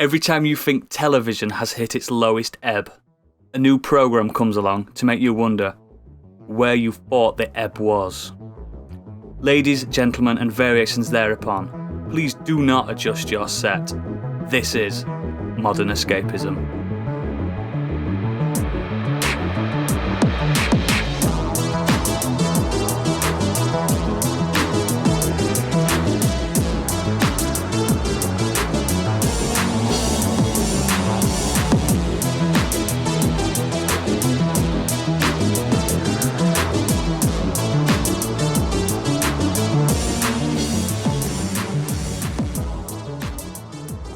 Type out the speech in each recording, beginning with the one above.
Every time you think television has hit its lowest ebb, a new program comes along to make you wonder where you thought the ebb was. Ladies, gentlemen, and variations thereupon, please do not adjust your set. This is Modern Escapism.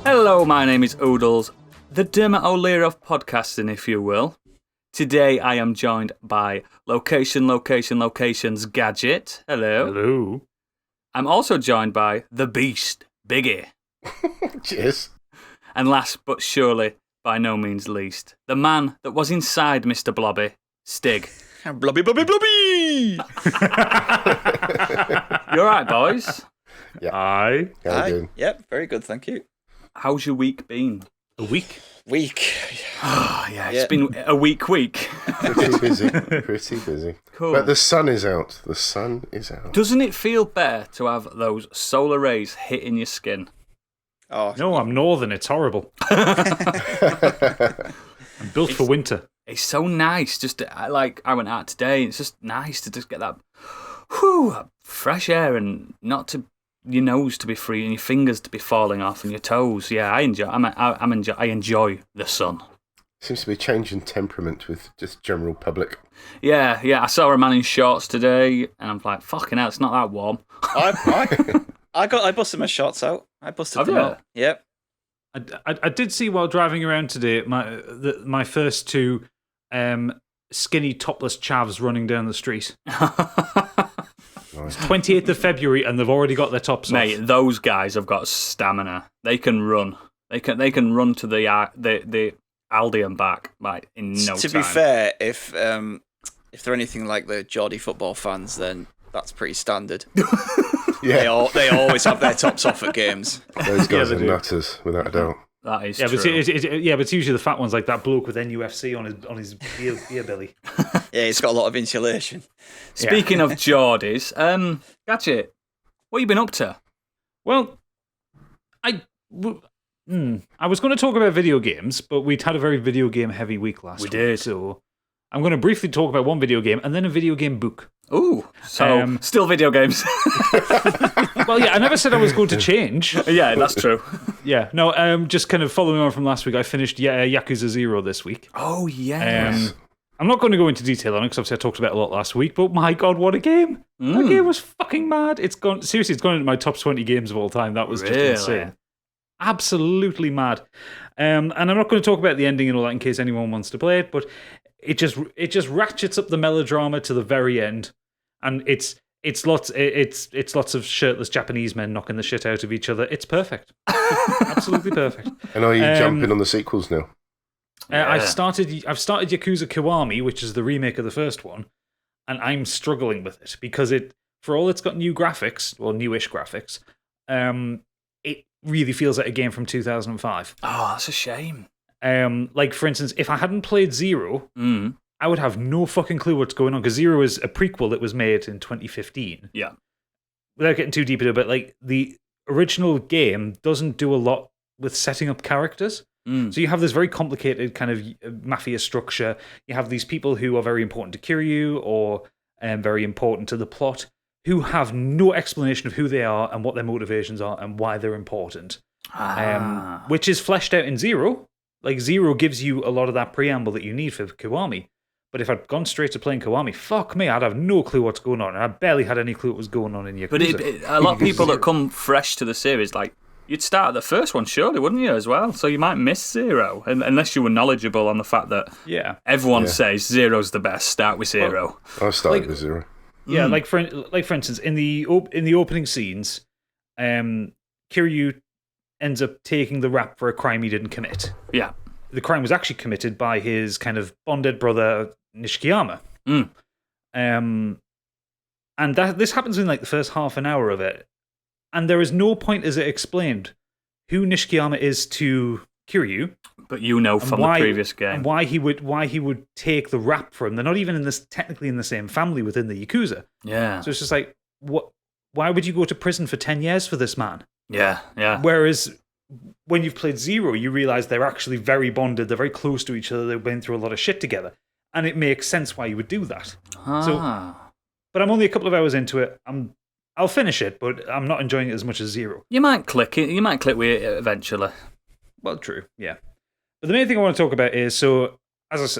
Hello, my name is Oodles, the Dermot O'Leary of podcasting, if you will. Today I am joined by Locations Gadget. Hello. Hello. I'm also joined by the Beast, Biggie. Cheers. And last but surely, by no means least, the man that was inside Mr. Blobby, Stig. Blobby, blobby, blobby! You alright, boys? Yeah. Aye. How you doing? Yep, very good, thank you. How's your week been? A week? Week. Oh, yeah, it's been a week. Pretty busy. Pretty busy. Cool. But the sun is out. The sun is out. Doesn't it feel better to have those solar rays hitting your skin? Oh, No, I'm northern. It's horrible. I'm built for winter. It's so nice. I went out today, and it's just nice to just get that fresh air and not to your nose to be free and your fingers to be falling off and your toes. Yeah, I enjoy. I enjoy the sun. Seems to be a change in temperament with just general public. Yeah. I saw a man in shorts today, and I'm like, fucking hell, it's not that warm. I busted my shorts out. I busted Have them you? out. Yep. I did see while driving around today my first two skinny topless chavs running down the street. Nice. 28th of February and they've already got their tops Mate, off. those guys have got stamina. They can run. They can run to the Aldi and back like in no time. To be fair, if they're anything like the Geordie football fans, then that's pretty standard. Yeah. They always have their tops off at games. Those guys they are do. nutters, without a doubt. That is Yeah, true. but it's usually the fat ones like that bloke with NUFC on his beer belly. Yeah, it's got a lot of insulation. Speaking of Geordies, Gadget, what have you been up to? Well, I was going to talk about video games, but we'd had a very video game heavy week last week. We did. So I'm going to briefly talk about one video game and then a video game book. Ooh, so still video games. Well, yeah, I never said I was going to change. Yeah, that's true. Yeah, no, just kind of following on from last week, I finished Yakuza 0 this week. Oh, yes. I'm not going to go into detail on it because obviously I talked about it a lot last week, but my God, what a game. That game was fucking mad. It's gone into my top 20 games of all time. That was just Really? insane. Absolutely mad. And I'm not going to talk about the ending and all that in case anyone wants to play it, but it just ratchets up the melodrama to the very end. And it's lots of shirtless Japanese men knocking the shit out of each other. It's perfect. Absolutely perfect. And are you jumping on the sequels now? Yeah. I've started Yakuza Kiwami, which is the remake of the first one, and I'm struggling with it because for all it's got new graphics, well, newish graphics, it really feels like a game from 2005. Oh, that's a shame. Like for instance, if I hadn't played Zero, I would have no fucking clue what's going on because Zero is a prequel that was made in 2015. Yeah. Without getting too deep into it, but like the original game doesn't do a lot with setting up characters. So you have this very complicated kind of mafia structure. You have these people who are very important to Kiryu or very important to the plot who have no explanation of who they are and what their motivations are and why they're important. Which is fleshed out in Zero. Like Zero gives you a lot of that preamble that you need for Kiwami. But if I'd gone straight to playing Kiwami, fuck me, I'd have no clue what's going on. And I barely had any clue what was going on in Yakuza. But a lot of people that come fresh to the series, like, you'd start at the first one, surely, wouldn't you, as well? So you might miss Zero, unless you were knowledgeable on the fact that everyone says Zero's the best, start with Zero. I started with Zero. Yeah, like for instance, in the opening scenes, Kiryu ends up taking the rap for a crime he didn't commit. Yeah. The crime was actually committed by his kind of bonded brother, Nishikiyama. And this happens in like the first half an hour of it. And there is no point as it explained who Nishikiyama is to Kiryu. But you know from the previous game. And why he would take the rap for him. They're not even technically in the same family within the Yakuza. Yeah. So it's just like, why would you go to prison for 10 years for this man? Yeah, yeah. Whereas when you've played Zero, you realize they're actually very bonded. They're very close to each other. They've been through a lot of shit together. And it makes sense why you would do that. But I'm only a couple of hours into it. I'll finish it, but I'm not enjoying it as much as Zero. You might click it. You might click with it eventually. Well, true, yeah. But the main thing I want to talk about is, so, as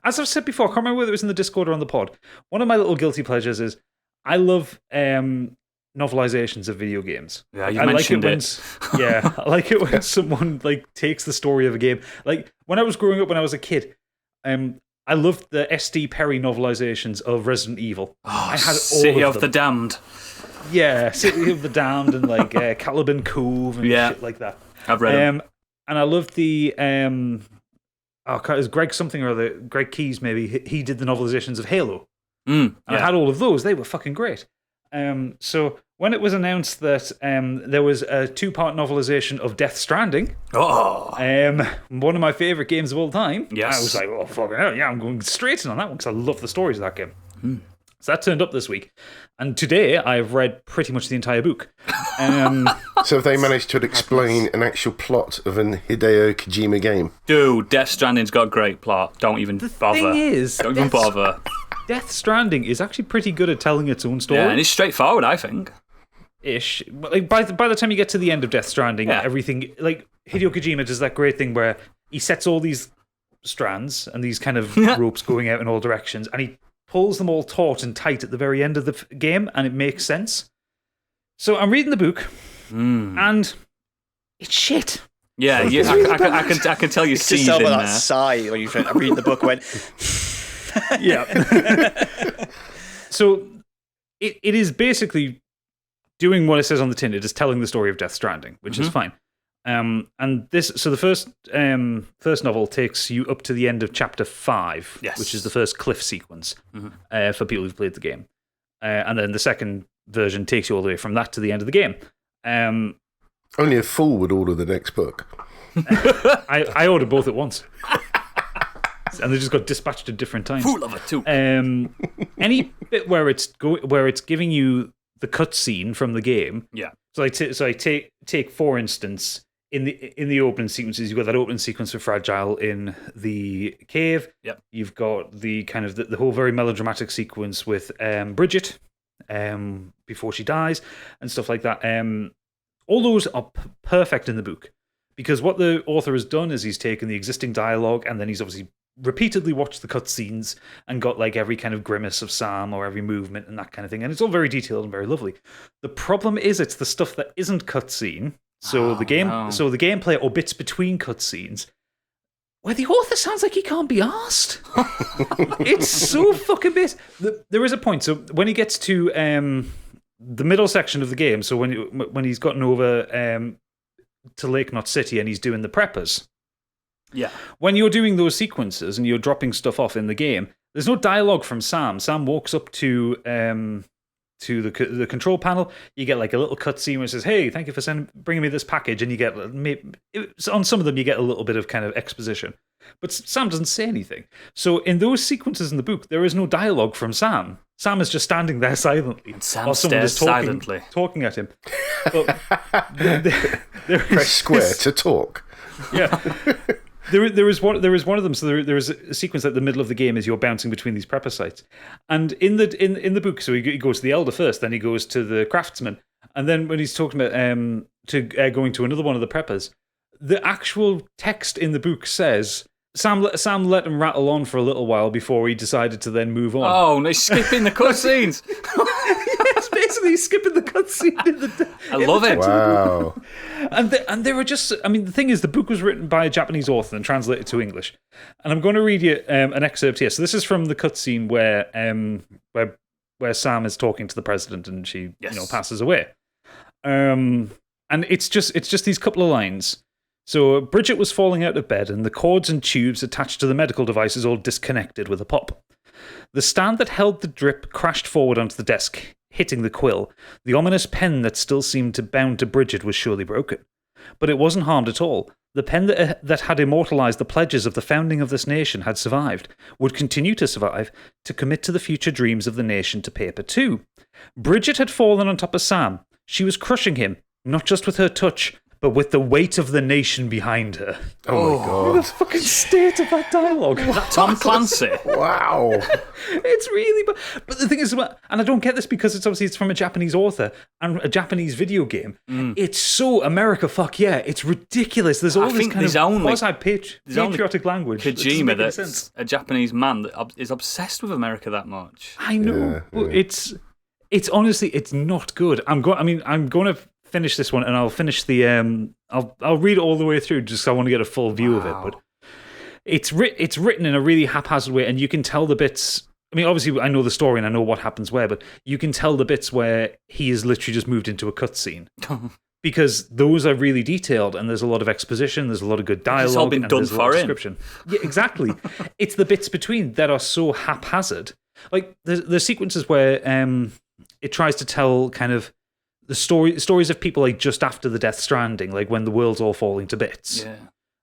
I've said before, I can't remember whether it was in the Discord or on the pod, one of my little guilty pleasures is I love novelizations of video games. Yeah, you mentioned it. Yeah, I like it when someone like takes the story of a game. Like, when I was growing up, when I was a kid, I loved the S.D. Perry novelizations of Resident Evil. Oh, I had City of the Damned. Yeah, City of the Damned and like Caliban Cove and shit like that. I've read them. And I loved the it was Greg something or other, Greg Keyes maybe. He did the novelizations of Halo. And I had all of those. They were fucking great. So when it was announced that there was a 2-part novelization of Death Stranding, one of my favorite games of all time, I was like, oh fucking hell, yeah, I'm going straight in on that one because I love the stories of that game. So that turned up this week. And today I've read pretty much the entire book. So have they managed to explain an actual plot of an Hideo Kojima game? Dude, Death Stranding's got a great plot. Don't even bother. The thing is, don't even bother. Death Stranding is actually pretty good at telling its own story. Yeah, and it's straightforward, I think. Ish. Like by the time you get to the end of Death Stranding, everything, like Hideo Kojima does that great thing where he sets all these strands and these kind of ropes going out in all directions, and he pulls them all taut and tight at the very end of the game, and it makes sense. So I'm reading the book, and it's shit. Yeah, I can tell you seething there. Just tell by that sigh when you read the book went. Yeah. So it is basically doing what it says on the tin. It is telling the story of Death Stranding, which is fine. And the first novel takes you up to the end of chapter 5, which is the first cliff sequence for people who've played the game. And then the second version takes you all the way from that to the end of the game. Only a fool would order the next book. I ordered both at once. And they just got dispatched at different times. Fool of a two. Any bit where it's giving you the cutscene from the game. Yeah. So I take for instance, in the opening sequences, you've got that opening sequence of Fragile in the cave. Yep. You've got the kind of the whole very melodramatic sequence with Bridget before she dies and stuff like that. All those are perfect in the book because what the author has done is he's taken the existing dialogue and then he's obviously repeatedly watched the cutscenes and got like every kind of grimace of Sam or every movement and that kind of thing. And it's all very detailed and very lovely. The problem is it's the stuff that isn't cutscene. So the gameplay or bits between cutscenes where the author sounds like he can't be arsed. It's so fucking bit. There is a point. So when he gets to the middle section of the game, so when he's gotten over to Lake Knot City and he's doing the preppers. Yeah. When you're doing those sequences and you're dropping stuff off in the game, there's no dialogue from Sam. Sam walks up to the control panel. You get like a little cutscene where it says, "Hey, thank you for bringing me this package," and you get on some of them you get a little bit of kind of exposition, but Sam doesn't say anything. So in those sequences in the book, there is no dialogue from Sam. Sam is just standing there silently, and Sam while someone is silently talking at him. But press square to talk. Yeah. There is one of them. So there is a sequence at the middle of the game as you're bouncing between these prepper sites, and in the book, so he goes to the elder first, then he goes to the craftsman, and then when he's talking about going to another one of the preppers, the actual text in the book says Sam let him rattle on for a little while before he decided to then move on. Oh, no, skipping the cutscenes. It's basically skipping the cutscene. I love it. Wow. And they were just, I mean, the thing is, the book was written by a Japanese author and translated to English. And I'm going to read you an excerpt here. So this is from the cutscene where Sam is talking to the president and she passes away. And it's just these couple of lines. So Bridget was falling out of bed and the cords and tubes attached to the medical devices all disconnected with a pop. The stand that held the drip crashed forward onto the desk, hitting the quill. The ominous pen that still seemed bound to Bridget was surely broken. But it wasn't harmed at all. The pen that had immortalized the pledges of the founding of this nation had survived, would continue to survive, to commit to the future dreams of the nation to paper too. Bridget had fallen on top of Sam. She was crushing him, not just with her touch, but with the weight of the nation behind her. Oh my God. The fucking state of that dialogue. Is that Tom Clancy? Wow. It's really... But the thing is, and I don't get this because it's from a Japanese author and a Japanese video game. It's so America, fuck yeah. It's ridiculous. There's all this kind of quasi-patriotic language. Kojima, that's a Japanese man that is obsessed with America that much. I know. Yeah. It's honestly, it's not good. I'm going to finish this one, and I'll finish the I'll read it all the way through just so I want to get a full view of it. But it's written in a really haphazard way, and you can tell the bits. I mean, obviously, I know the story and I know what happens where, but you can tell the bits where he is literally just moved into a cutscene. Because those are really detailed, and there's a lot of exposition, there's a lot of good dialogue, it's all been done for him. Description. Yeah, exactly. It's the bits between that are so haphazard. Like the sequences where it tries to tell kind of the stories of people like just after the Death Stranding, like when the world's all falling to bits. Yeah.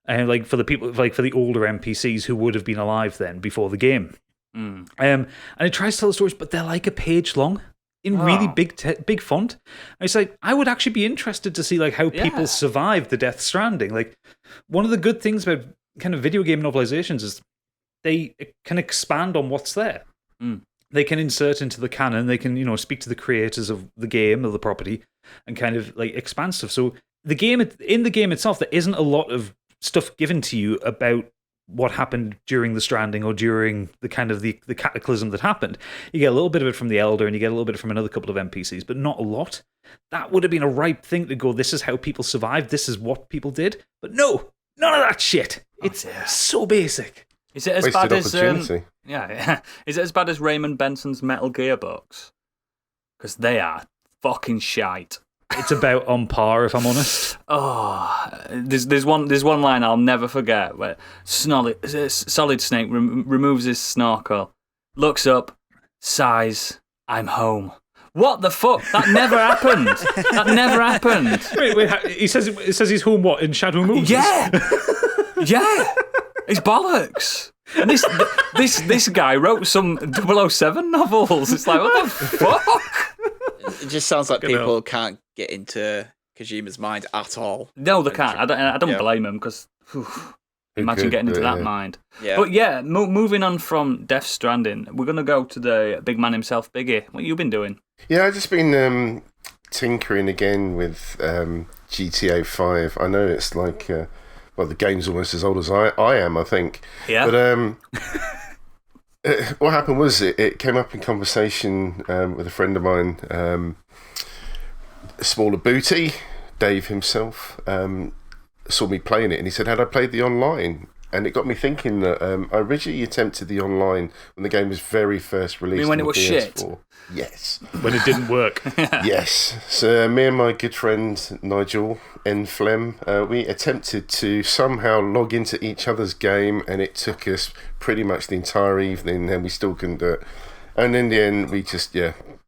And like for the people, like for the older NPCs who would have been alive then before the game. And it tries to tell the stories, but they're like a page long in really big font. And it's like, I would actually be interested to see like how people survived the Death Stranding. Like one of the good things about kind of video game novelizations is they can expand on what's there. They can insert into the canon. They can, speak to the creators of the game, of the property, and kind of like expand stuff. So in the game itself, there isn't a lot of stuff given to you about what happened during the Stranding or during the kind of the cataclysm that happened. You get a little bit of it from the Elder, and you get a little bit from another couple of NPCs, but not a lot. That would have been a ripe thing to go, this is how people survived, this is what people did. But no, none of that shit. It's so basic. Is it as Wasted bad as opportunity. Is it as bad as Raymond Benson's Metal Gear books? Because they are fucking shite. It's about on par, if I'm honest. There's one line I'll never forget where Solid Snake removes his snorkel, looks up, sighs, "I'm home." What the fuck? That never happened. That never happened. Wait. It says he's home. What, in Shadow Moves? Yeah. It's bollocks. And this guy wrote some 007 novels. It's like, what the fuck? It just sounds like people can't get into Kojima's mind at all. No, they can't. I don't blame him, because imagine getting into that mind. Yeah. But yeah, moving on from Death Stranding, we're going to go to the big man himself, Biggie. What have you been doing? Yeah, I've just been tinkering again with GTA 5. I know it's like... the game's almost as old as I am, I think. Yeah. But what happened was it came up in conversation with a friend of mine, Smaller Booty, Dave himself, saw me playing it, and he said, had I played the online? And it got me thinking that I originally attempted the online when the game was very first released. You mean when on it was PS4. shit? Yes. When it didn't work. Yes. So me and my good friend Nigel N. Flem, we attempted to somehow log into each other's game, and it took us pretty much the entire evening, and we still couldn't do it. And in the end, we just,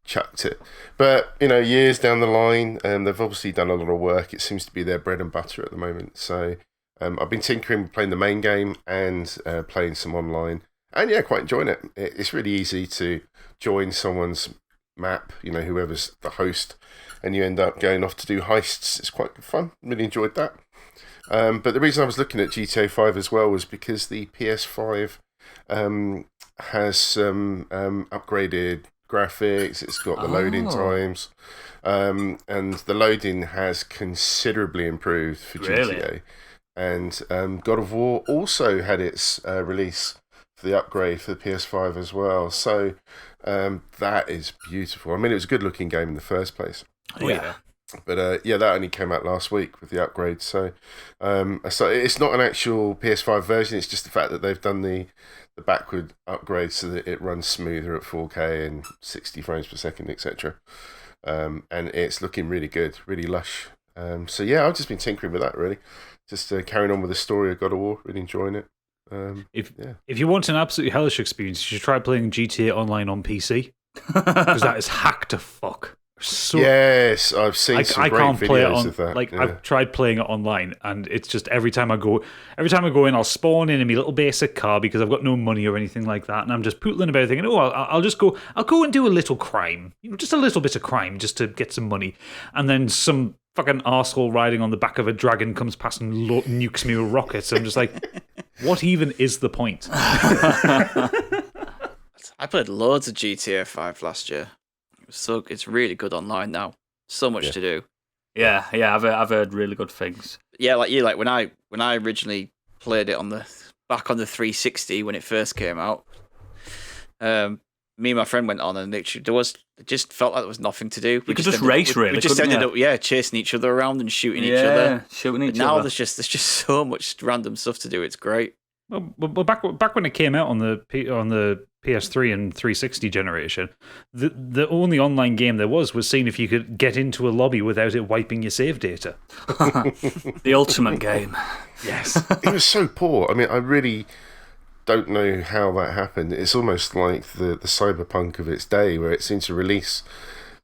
chucked it. But, years down the line, they've obviously done a lot of work. It seems to be their bread and butter at the moment. So I've been tinkering, playing the main game and playing some online. And quite enjoying it. It's really easy to join someone's map, whoever's the host, and you end up going off to do heists. It's quite good fun. Really enjoyed that. But the reason I was looking at GTA 5 as well was because the PS5 has some upgraded graphics. It's got the loading times. And the loading has considerably improved for GTA. Really? And God of War also had its release for the upgrade for the PS5 as well. So that is beautiful. I mean, it was a good-looking game in the first place. Yeah. But that only came out last week with the upgrade. So it's not an actual PS5 version. It's just the fact that they've done the backward upgrade so that it runs smoother at 4K and 60 frames per second, etc. And it's looking really good, really lush. I've just been tinkering with that, really. Just carrying on with the story of God of War, really enjoying it. If you want an absolutely hellish experience, you should try playing GTA Online on PC. Because that is hacked to fuck. So Yes, I've seen some I great can't play it videos on of that. like yeah. I've tried playing it online, and it's just every time I go in, I'll spawn in my little basic car because I've got no money or anything like that, and I'm just pootling about thinking, I'll go and do a little crime, just a little bit of crime, just to get some money, and then some fucking arsehole riding on the back of a dragon comes past and nukes me with rockets. I'm just like, what even is the point? I played loads of GTA 5 last year. It's really good online now. So much to do. Yeah, I've heard really good things. Yeah, like you, like when I originally played it back on the 360 when it first came out. Me and my friend went on, and it just felt like there was nothing to do. We could just race, really. We just ended up, chasing each other around and shooting each other. But now there's just so much random stuff to do. It's great. Well, back when it came out on the PS3 and 360 generation, the only online game there was seeing if you could get into a lobby without it wiping your save data. The ultimate game. Yes. It was so poor. I mean, I really don't know how that happened. It's almost like the cyberpunk of its day, where it seemed to release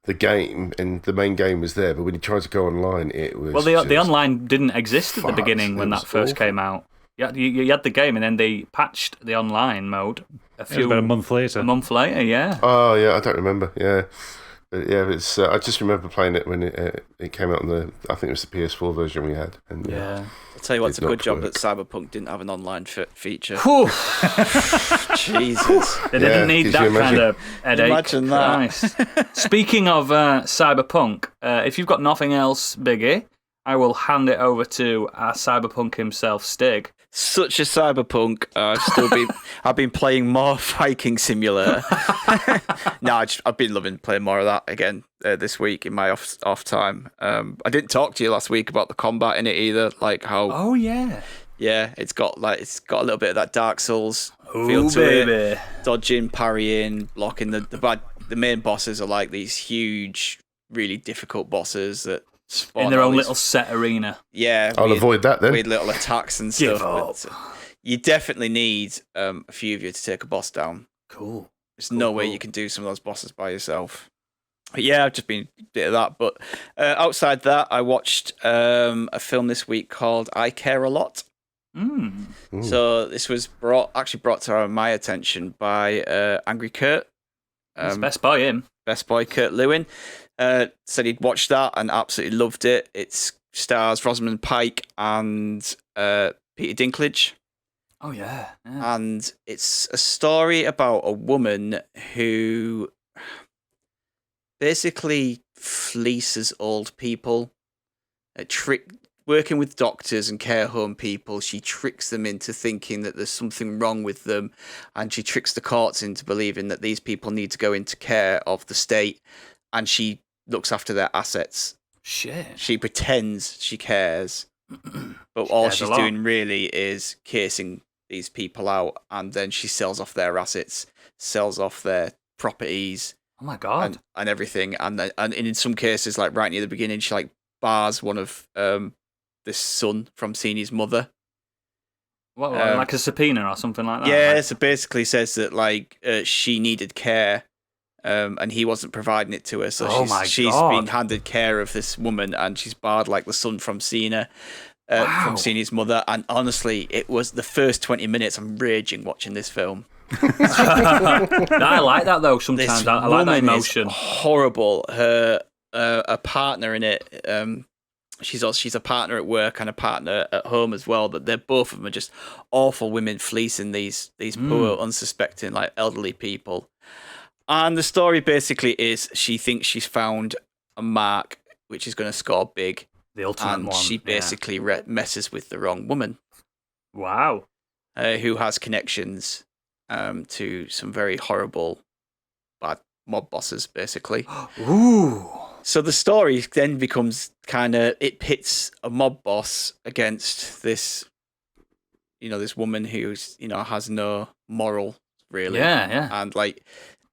the game and the main game was there, but when you tried to go online, it was the online didn't exist at the beginning when that first awful. came out. You had the game, and then they patched the online mode about a month later. A month later, yeah. Oh yeah, I don't remember. Yeah, but yeah, it's. I just remember playing it when it came out on I think it was the PS4 version we had. And Yeah. I'll tell you what, it's a did good not job work. that Cyberpunk didn't have an online feature. Whew. Jesus. They didn't need could that you kind imagine? of headache. Imagine that. Christ. Speaking of Cyberpunk, if you've got nothing else, Biggie, I will hand it over to our Cyberpunk himself, Stig. Such a cyberpunk. I've been playing more Viking Simulator. No, I've been loving playing more of that again this week in my off time. I didn't talk to you last week about the combat in it either. Like how Oh, yeah. it's got a little bit of that Dark Souls feel to baby. it. Dodging, parrying, blocking. The main bosses are like these huge, really difficult bosses that spawn In their all own these- little set arena. Yeah, I'll weird- avoid that then. Weird little attacks and Give stuff. up. But you definitely need a few of you to take a boss down. Cool. There's no way you can do some of those bosses by yourself. But yeah, I've just been a bit of that. But outside that, I watched a film this week called I Care a Lot. Mm. So this was brought to my attention by Angry Kurt. It's best by him. Best boy Kurt Lewin. Said he'd watched that and absolutely loved it. It stars Rosamund Pike and Peter Dinklage. Oh, yeah. Yeah. And it's a story about a woman who basically fleeces old people. Working with doctors and care home people, she tricks them into thinking that there's something wrong with them, and she tricks the courts into believing that these people need to go into care of the state, and she looks after their assets. Shit. She pretends she cares, but all cares a she's lot. doing really is casing these people out, and then she sells off their assets, sells off their properties, Oh, my God. and everything. And in some cases, like right near the beginning, she like bars one of this son from seeing his mother. What, like a subpoena or something like that? Yeah, Like- so basically says that like she needed care, and he wasn't providing it to her. So Oh my she's God. been handed care of this woman, and she's barred like the son from seeing her, Wow. from seeing his mother. And honestly, it was the first 20 minutes. I'm raging watching this film. No, I like that, though, sometimes. This I like that woman is emotion. horrible. Her a partner in it. She's a partner at work and a partner at home as well. But they're both of them are just awful women fleecing these poor, unsuspecting, like elderly people. And the story basically is she thinks she's found a mark which is going to score big, The ultimate and one. she basically messes with the wrong woman, Wow. who has connections to some very horrible, bad mob bosses, basically. Ooh. So the story then becomes it pits a mob boss against this, this woman who's, has no moral, really. Yeah, yeah. And like,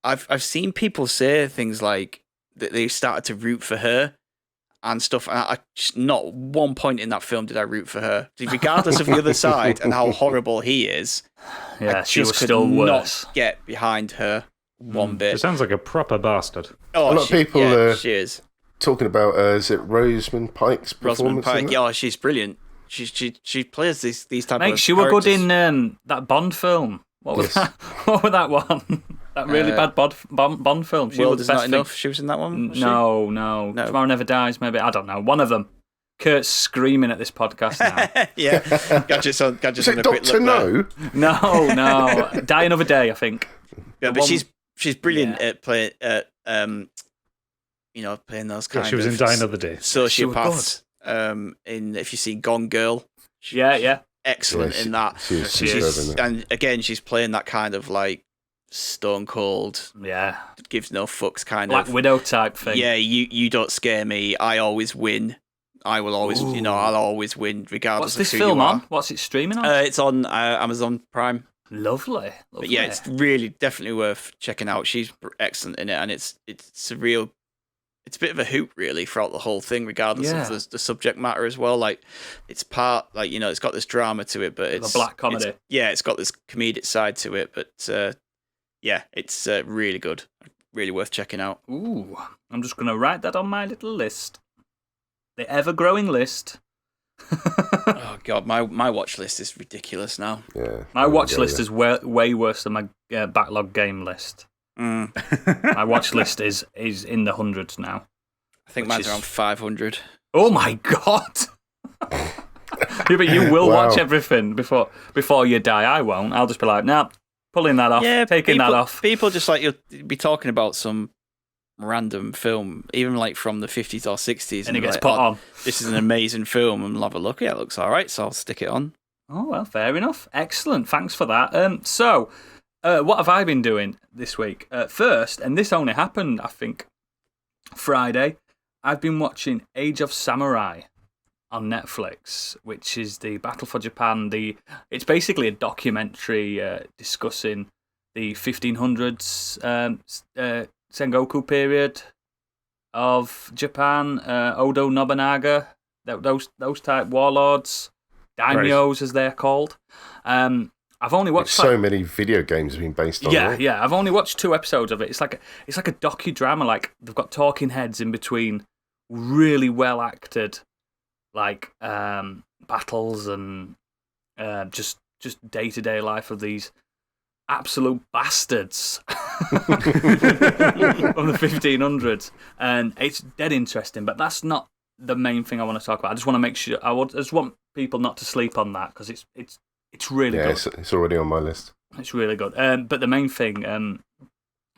I've seen people say things like that they started to root for her and stuff. And I just, not one point in that film did I root for her, regardless of the other side and how horrible he is. Yeah, I she just was could still not worse. get behind her one bit. It sounds like a proper bastard. A Oh, lot of people she is. talking about is it Rosamund Pike's performance? Rosamund Pike, yeah, she's brilliant. She plays these type Mate, of she were good characters. in that Bond film. What was that? What was that one? That really bad Bond film. She World was Is the best Not Enough. She was in that one. Was she? No. Tomorrow Never Dies. Maybe, I don't know. One of them. Kurt's screaming at this podcast now. Yeah, Gadget's on a Is it quick Doctor look there. No? No. Die Another Day, I think. Yeah, but she's brilliant Yeah. at playing playing those kind of. She was in Die Another Day. Sociopaths. In if you see Gone Girl, Yeah. excellent in that. She's superb in that. And again, she's playing that kind of like stone cold, Yeah. gives no fucks kind Black of. Widow type thing. Yeah, you don't scare me. I always win. I will always, I'll always win regardless. What's this of who film you are. on? What's it streaming on? It's on Amazon Prime. Lovely. But yeah, it's really definitely worth checking out. She's excellent in it, and it's a real. It's a bit of a hoot, really, throughout the whole thing, regardless of the subject matter as well. Like, it's part, like, it's got this drama to it, but it's a black comedy. It's got this comedic side to it, but it's really good, really worth checking out. Ooh, I'm just going to write that on my little list. The ever-growing list. Oh god, my watch list is ridiculous now. Yeah. My watch list is way worse than my backlog game list. My watch list is in the hundreds now. I think mine's around 500. Oh my god! Yeah, but you will watch everything before you die. I won't. I'll just be like, nah, pulling that off, taking that off. People just like you'll be talking about some random film, even like from the 50s or 60s, And it gets like, put on. This is an amazing film, and I'll have a look. Yeah, it looks all right, so I'll stick it on. Oh, well, fair enough. Excellent. Thanks for that. So, what have I been doing this week? First, and this only happened, I think, Friday, I've been watching Age of Samurai on Netflix, which is the Battle for Japan. It's basically a documentary discussing the 1500s Sengoku period of Japan, Oda Nobunaga, those type warlords, daimyos as they're called. I've only watched so many video games have been based on it. Yeah. I've only watched 2 episodes of it. It's like a docudrama. Like they've got talking heads in between, really well acted, like battles and just day-to-day life of these absolute bastards of the 1500s, and it's dead interesting. But that's not the main thing I want to talk about. I just want to make sure I just want people not to sleep on that because it's really good. It's already on my list. It's really good. But the main thing,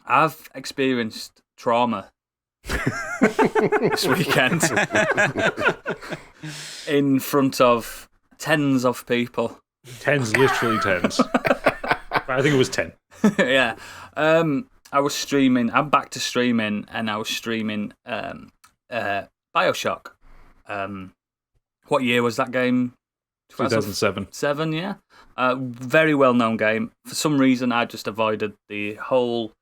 I've experienced trauma this weekend in front of tens of people. Literally tens. I think it was 10. Yeah. I was streaming. I'm back to streaming, and I was streaming Bioshock. What year was that game? 2007. 7, yeah. Very well-known game. For some reason, I just avoided the whole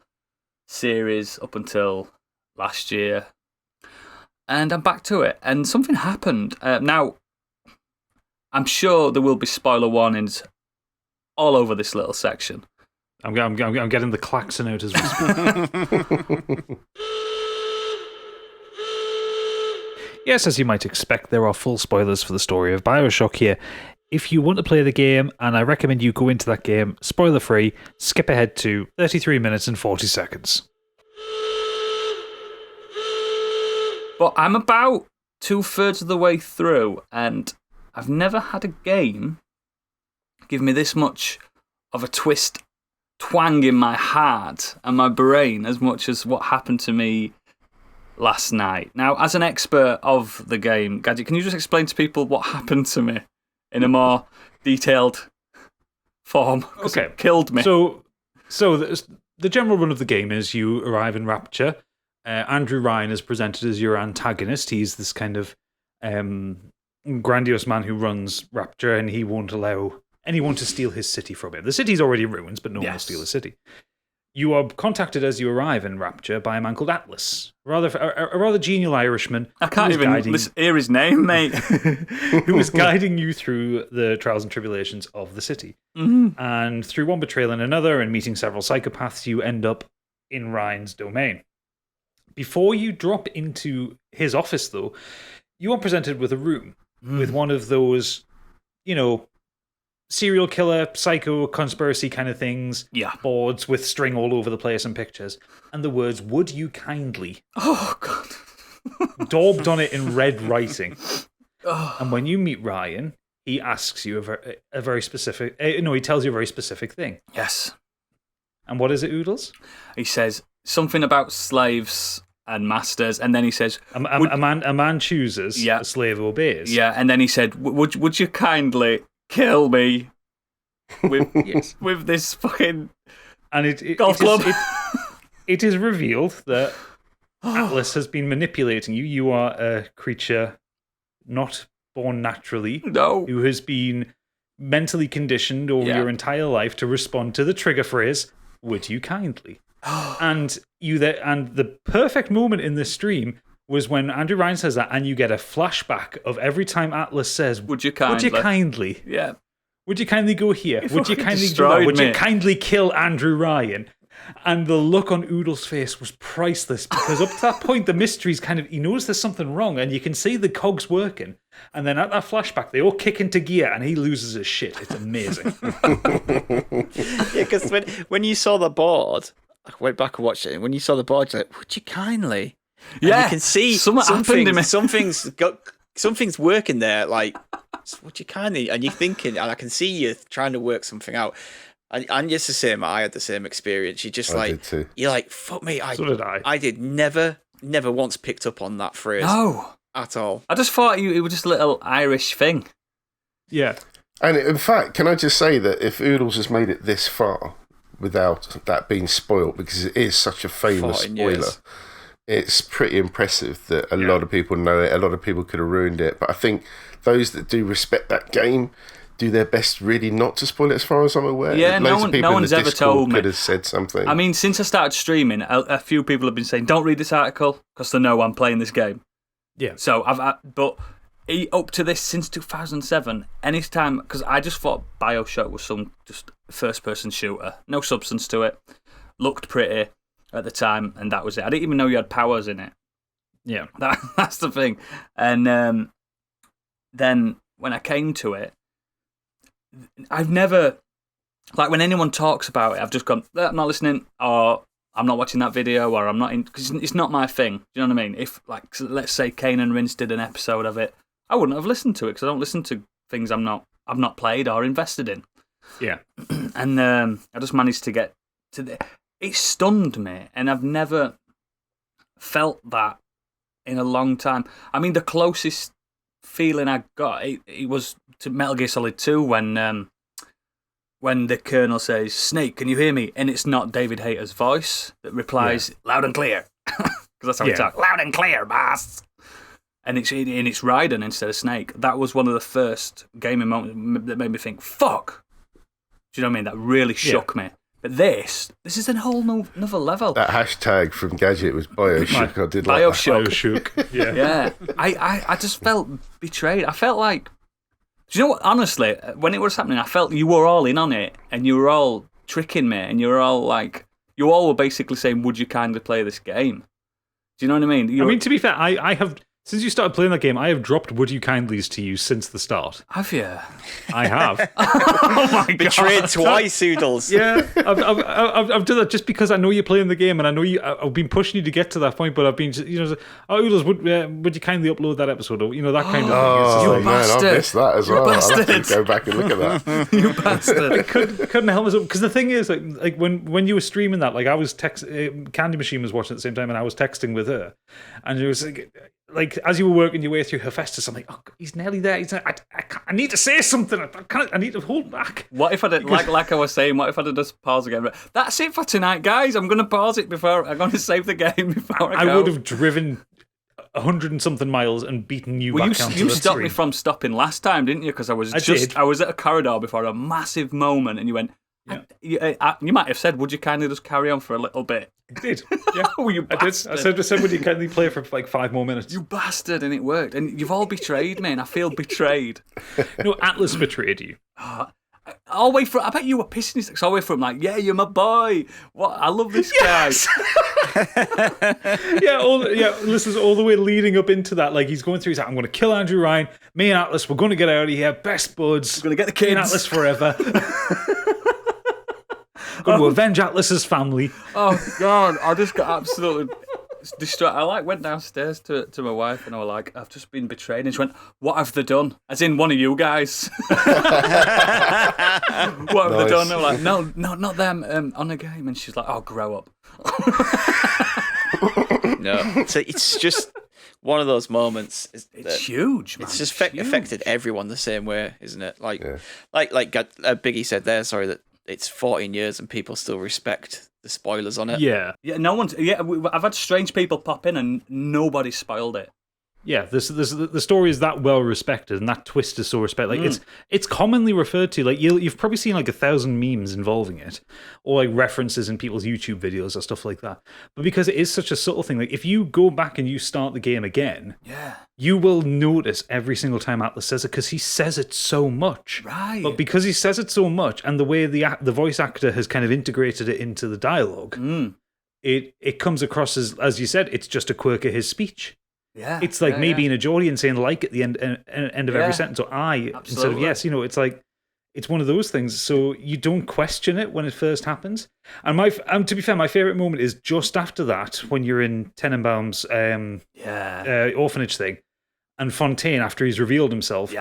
series up until last year. And I'm back to it. And something happened. Now, I'm sure there will be spoiler warnings all over this little section. I'm getting the klaxon out as we speak. Yes, as you might expect, there are full spoilers for the story of Bioshock here. If you want to play the game, and I recommend you go into that game spoiler-free, skip ahead to 33 minutes and 40 seconds. But I'm about 2/3 of the way through, and I've never had a game give me this much of a twang in my heart and my brain as much as what happened to me last night. Now, as an expert of the game, Gadget, can you just explain to people what happened to me in a more detailed form? Okay. It killed me. So the general run of the game is you arrive in Rapture. Andrew Ryan is presented as your antagonist. He's this kind of grandiose man who runs Rapture, and he won't allow anyone to steal his city from him. The city's already in ruins, but no one will steal the city. You are contacted as you arrive in Rapture by a man called Atlas, a rather genial Irishman. I can't even hear his name, mate. Who is guiding you through the trials and tribulations of the city. Mm-hmm. And through one betrayal and another, and meeting several psychopaths, you end up in Ryan's domain. Before you drop into his office, though, you are presented with a room with one of those, serial killer, psycho, conspiracy kind of things. Yeah. Boards with string all over the place and pictures. And the words, "Would you kindly?" Oh, God. daubed on it in red writing. And when you meet Ryan, he asks you a very specific... he tells you a very specific thing. Yes. And what is it, Oodles? He says something about slaves and masters, and then he says... A man chooses, a slave obeys. Yeah, and then he said, would you kindly kill me with, with this fucking golf club? It is revealed that Atlas has been manipulating you. You are a creature not born naturally. No. Who has been mentally conditioned over your entire life to respond to the trigger phrase, "Would you kindly?" And the perfect moment in this stream was when Andrew Ryan says that, and you get a flashback of every time Atlas says, "Would you kindly?" Yeah. "Would you kindly go here? Would you kindly do that? Would you kindly kill Andrew Ryan?" And the look on Oodle's face was priceless, because up to that point, the mystery's he knows there's something wrong, and you can see the cogs working. And then at that flashback, they all kick into gear, and he loses his shit. It's amazing. Yeah, because when you saw the board, I went back and watched it, and when you saw the board, you're like, "Would you kindly?" And you can see something's working there, like, "Would you kindly?" And you're thinking, and I can see you trying to work something out. And it's the same. I had the same experience. You're like, "Fuck me." So did I. I did never once picked up on that phrase. No. At all. I just thought it was just a little Irish thing. Yeah. And in fact, can I just say that if Oodles has made it this far without that being spoiled, because it is such a famous spoiler, it's pretty impressive that a lot of people know it. A lot of people could have ruined it. But I think those that do respect that game do their best really not to spoil it, as far as I'm aware. Yeah, no one's ever told me. Could have said something. I mean, since I started streaming, a few people have been saying, "Don't read this article," because they know I'm playing this game. Yeah. So but up to this, since 2007, anytime, because I just thought Bioshock was some just first-person shooter, no substance to it, looked pretty at the time, and that was it. I didn't even know you had powers in it. Yeah. That's the thing. And then when I came to it, I've never, like, when anyone talks about it, I've just gone, "I'm not listening," or "I'm not watching that video," or "I'm not in," because it's not my thing. Do you know what I mean? If, like, let's say Kane and Rince did an episode of it, I wouldn't have listened to it, because I don't listen to things I've not played or invested in. Yeah. And I just managed to get to it stunned me, and I've never felt that in a long time. I mean, the closest feeling I got, it was to Metal Gear Solid 2 when the Colonel says, "Snake, can you hear me?" And it's not David Hayter's voice that replies, "Loud and clear." Because that's how he talks. "Loud and clear, boss." And it's Raiden instead of Snake. That was one of the first gaming moments that made me think, "Fuck." Do you know what I mean? That really shook me. But this is a whole another level. That hashtag from Gadget was Bioshock. I did like Bioshock. That. Yeah. Yeah. I just felt betrayed. I felt like, do you know what? Honestly, when it was happening, I felt you were all in on it, and you were all tricking me, and you all were basically saying, "Would you kindly play this game?" Do you know what I mean? I mean, to be fair, I have, since you started playing that game, I have dropped "Would you kindly's" to you since the start. Have you? I have. Oh my God. Betrayed twice, Oodles. Yeah, I've done that just because I know you're playing the game, and I know I've been pushing you to get to that point, but I've been, "Oh, Oodles, would you kindly upload that episode?" Or, that kind of thing. Oh, You man, bastard. I missed that as well. I'll have to go back and look at that. You bastard. I couldn't help myself, because the thing is, like when you were streaming that, like, I was Candy Machine was watching at the same time, and I was texting with her, and it was like as you were working your way through Hephaestus, I'm like, "Oh, he's nearly there. He's like, I need to say something. I need to hold back." What if I did, like I was saying, what if I did just pause again? That's it for tonight, guys. I'm going to pause it before I'm going to save the game before I go. I would have driven 100 and something miles and beaten you back down to you the stopped stream. me from stopping last time, didn't you? Because I was at a corridor before a massive moment, and you went. Yeah. You might have said, "Would you kindly just carry on for a little bit?" I did. Yeah. Oh, you bastard. I said, "Would you kindly play for like 5 more minutes?" You bastard, and it worked. And you've all betrayed me, and I feel betrayed. No, Atlas betrayed you. All all the way through. I bet you were pissing yourself all the way through. Like, yeah, you're my boy. What? I love this guy. This is all the way leading up into that. Like, he's going through, he's like, I'm going to kill Andrew Ryan. Me and Atlas, we're going to get out of here. Best buds. We're going to get the Me kids. and Atlas forever. Going to avenge Atlas's family. Oh, God. I just got absolutely distraught. I went downstairs to my wife and I was like, I've just been betrayed. And she went, what have they done? As in one of you guys. What have they done? I'm like, no, not them. On a game. And she's like, oh, grow up. No. So it's just one of those moments. It's huge, man. It's just huge. affected everyone the same way, isn't it? Like Biggie said there, sorry, that it's 14 years and people still respect the spoilers on it. Yeah. Yeah, no one's. Yeah, I've had strange people pop in and nobody spoiled it. Yeah, the story is that well respected, and that twist is so respected. Like it's commonly referred to. Like you've probably seen like 1,000 memes involving it, or like references in people's YouTube videos or stuff like that. But because it is such a subtle thing, like if you go back and you start the game again, you will notice every single time Atlas says it because he says it so much. Right. But because he says it so much, and the way the voice actor has kind of integrated it into the dialogue, it comes across as you said, it's just a quirk of his speech. Yeah, it's like me being a Geordie and saying like at the end of every sentence, or I instead of yes. It's like it's one of those things. So you don't question it when it first happens. And to be fair, my favorite moment is just after that when you're in Tenenbaum's orphanage thing, and Fontaine after he's revealed himself.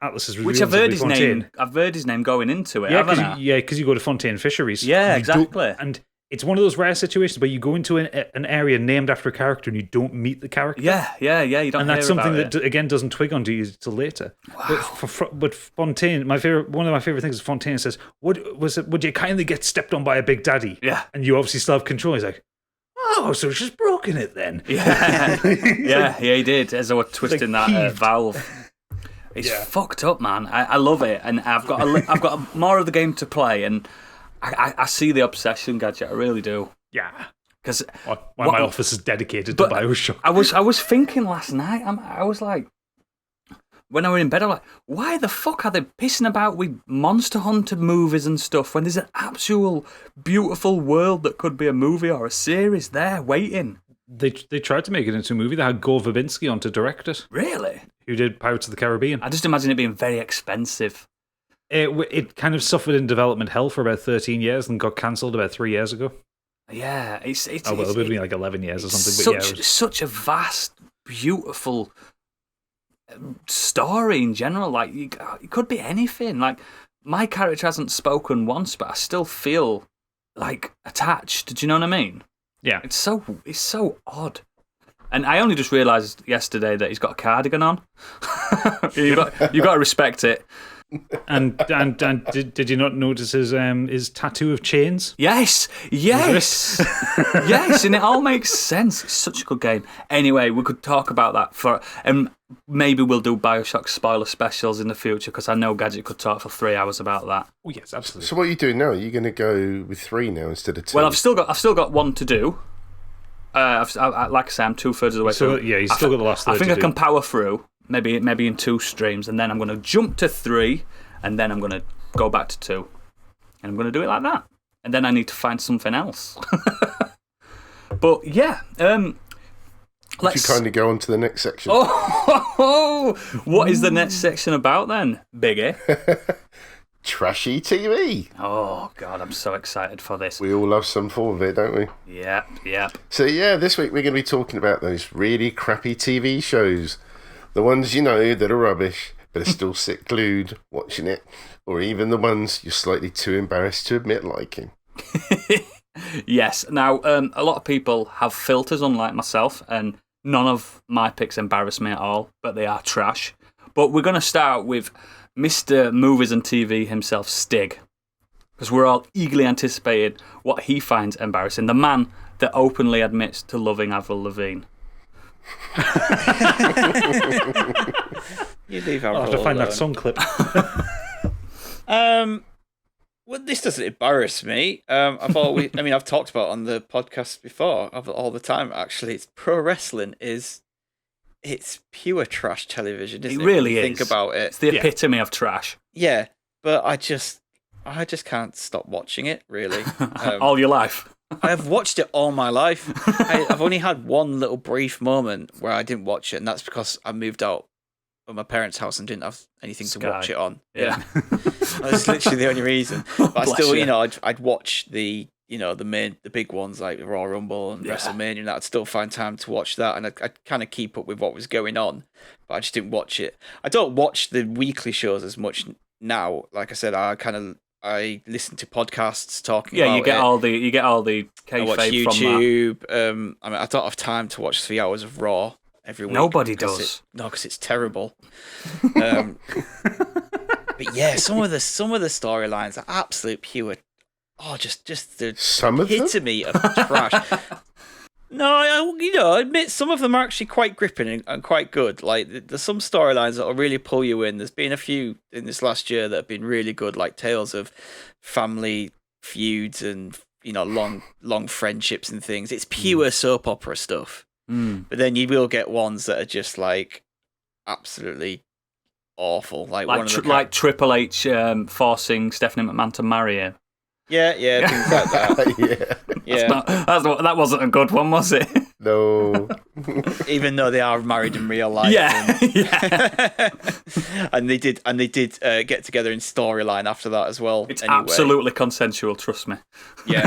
Atlas has revealed which I've heard his Fontaine. name. I've heard his name going into it. Because you go to Fontaine Fisheries. Yeah, exactly. And it's one of those rare situations where you go into an area named after a character and you don't meet the character. Yeah. You don't. And that's hear something about that again doesn't twig onto you till later. Wow. But Fontaine, one of my favorite things is Fontaine says, "Would you kindly get stepped on by a big daddy?" Yeah. And you obviously still have control. He's like, "Oh, so she's broken it then." Yeah. He did. As I was twisting like that valve. It's fucked up, man. I love it, and I've got more of the game to play, and I see the obsession, Gadget. I really do. Yeah. Because my office is dedicated to Bioshock. I was thinking last night. I was like, when I was in bed, I'm like, why the fuck are they pissing about with Monster Hunter movies and stuff when there's an actual beautiful world that could be a movie or a series there waiting? They tried to make it into a movie. They had Gore Verbinski on to direct it. Really? Who did Pirates of the Caribbean. I just imagine it being very expensive. It kind of suffered in development hell for about 13 years and got cancelled about 3 years ago. Yeah, it would have been like 11 years or something. Such a vast, beautiful story in general. Like it could be anything. Like my character hasn't spoken once, but I still feel like attached. Do you know what I mean? Yeah. It's so odd. And I only just realised yesterday that he's got a cardigan on. you got to respect it. And did you not notice his tattoo of chains? Yes, yes, and it all makes sense. It's such a good game. Anyway, we could talk about that and maybe we'll do Bioshock spoiler specials in the future because I know Gadget could talk for 3 hours about that. Oh yes, absolutely. So what are you doing now? Are you going to go with 3 now instead of 2? Well, I've still got one to do. Like I say, I'm 2/3 of the way through. Yeah, you've still got the last third. I think I can power through. Maybe in 2 streams, and then I'm going to jump to 3, and then I'm going to go back to 2. And I'm going to do it like that. And then I need to find something else. But yeah, let's you kindly go on to the next section. What is the next section about then, Biggie? Trashy TV. Oh, God, I'm so excited for this. We all love some form of it, don't we? Yep. So, yeah, this week we're going to be talking about those really crappy TV shows. The ones that are rubbish, but are still sit glued watching it. Or even the ones you're slightly too embarrassed to admit liking. Yes. Now, a lot of people have filters, unlike myself, and none of my picks embarrass me at all, but they are trash. But we're going to start with Mr. Movies and TV himself, Stig, because we're all eagerly anticipating what he finds embarrassing. The man that openly admits to loving Avril Lavigne. You leave I'll have to find that song clip. Well, this doesn't embarrass me. I've talked about it on the podcast before all the time. Actually, it's pro wrestling it's pure trash television. Isn't it really is. is. Think about it. It's the epitome of trash. Yeah, but I just I just can't stop watching it. Really, All your life. I've watched it all my life. I've only had one little brief moment where I didn't watch it, and that's because I moved out of my parents' house and didn't have anything to watch it on. Yeah. That's literally the only reason. But I still, you. I'd watch the big ones like Royal Rumble and WrestleMania, and I'd still find time to watch that, and I'd kind of keep up with what was going on, but I just didn't watch it. I don't watch the weekly shows as much now. Like I said, I listen to podcasts talking about you get all the I watch kayfabe YouTube. from that. I don't have time to watch 3 hours of Raw every week. Nobody does. Because it's terrible. But yeah, some of the storylines are absolute pure. Oh, just the epitome of trash. No, I admit some of them are actually quite gripping and quite good. Like there's some storylines that will really pull you in. There's been a few in this last year that have been really good, like tales of family feuds and long friendships and things. It's pure soap opera stuff. But then you will get ones that are just like absolutely awful, like Triple H forcing Stephanie McMahon to marry him. Yeah, things like that. Yeah. That wasn't a good one, was it? No. Even though they are married in real life. Yeah. and they did get together in storyline after that as well. It's absolutely consensual, trust me. Yeah.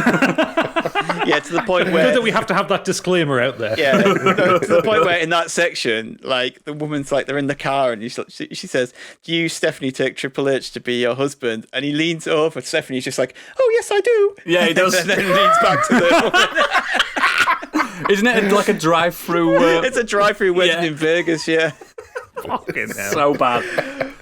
Yeah, to the point where... Good that we have to have that disclaimer out there. Yeah, to the point where in that section, like, the woman's like, they're in the car and she says, do you, Stephanie, take Triple H to be your husband? And he leans over, Stephanie's just like, oh, yes, I do. Yeah, he does. And then he leans back to the woman. Isn't it like a drive-through? It's a drive-through wedding in Vegas, yeah. Fucking hell. So bad.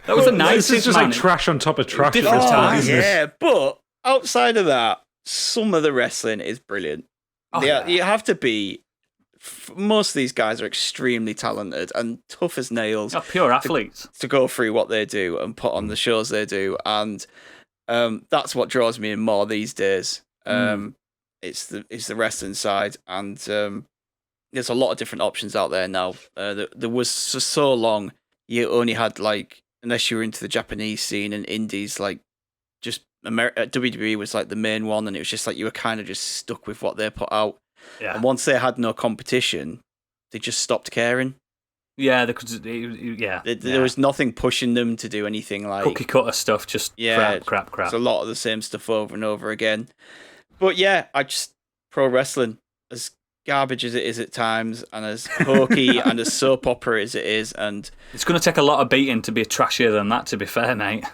That was the nicest, This is just like trash on top of trash. But outside of that, some of the wrestling is brilliant. You have to be... Most of these guys are extremely talented and tough as nails. Pure athletes. To go through what they do and put on the shows they do. And that's what draws me in more these days. It's the wrestling side, and there's a lot of different options out there now. There was so long you only had, like, unless you were into the Japanese scene and indies, like just WWE was like the main one, and it was just like you were kind of just stuck with what they put out. Yeah. And once they had no competition, they just stopped caring. Yeah, there was nothing pushing them to do anything like cookie cutter stuff. Just crap. It's a lot of the same stuff over and over again. But yeah, pro wrestling, as garbage as it is at times, and as hokey and as soap opera as it is, and it's going to take a lot of beating to be trashier than that. To be fair, mate.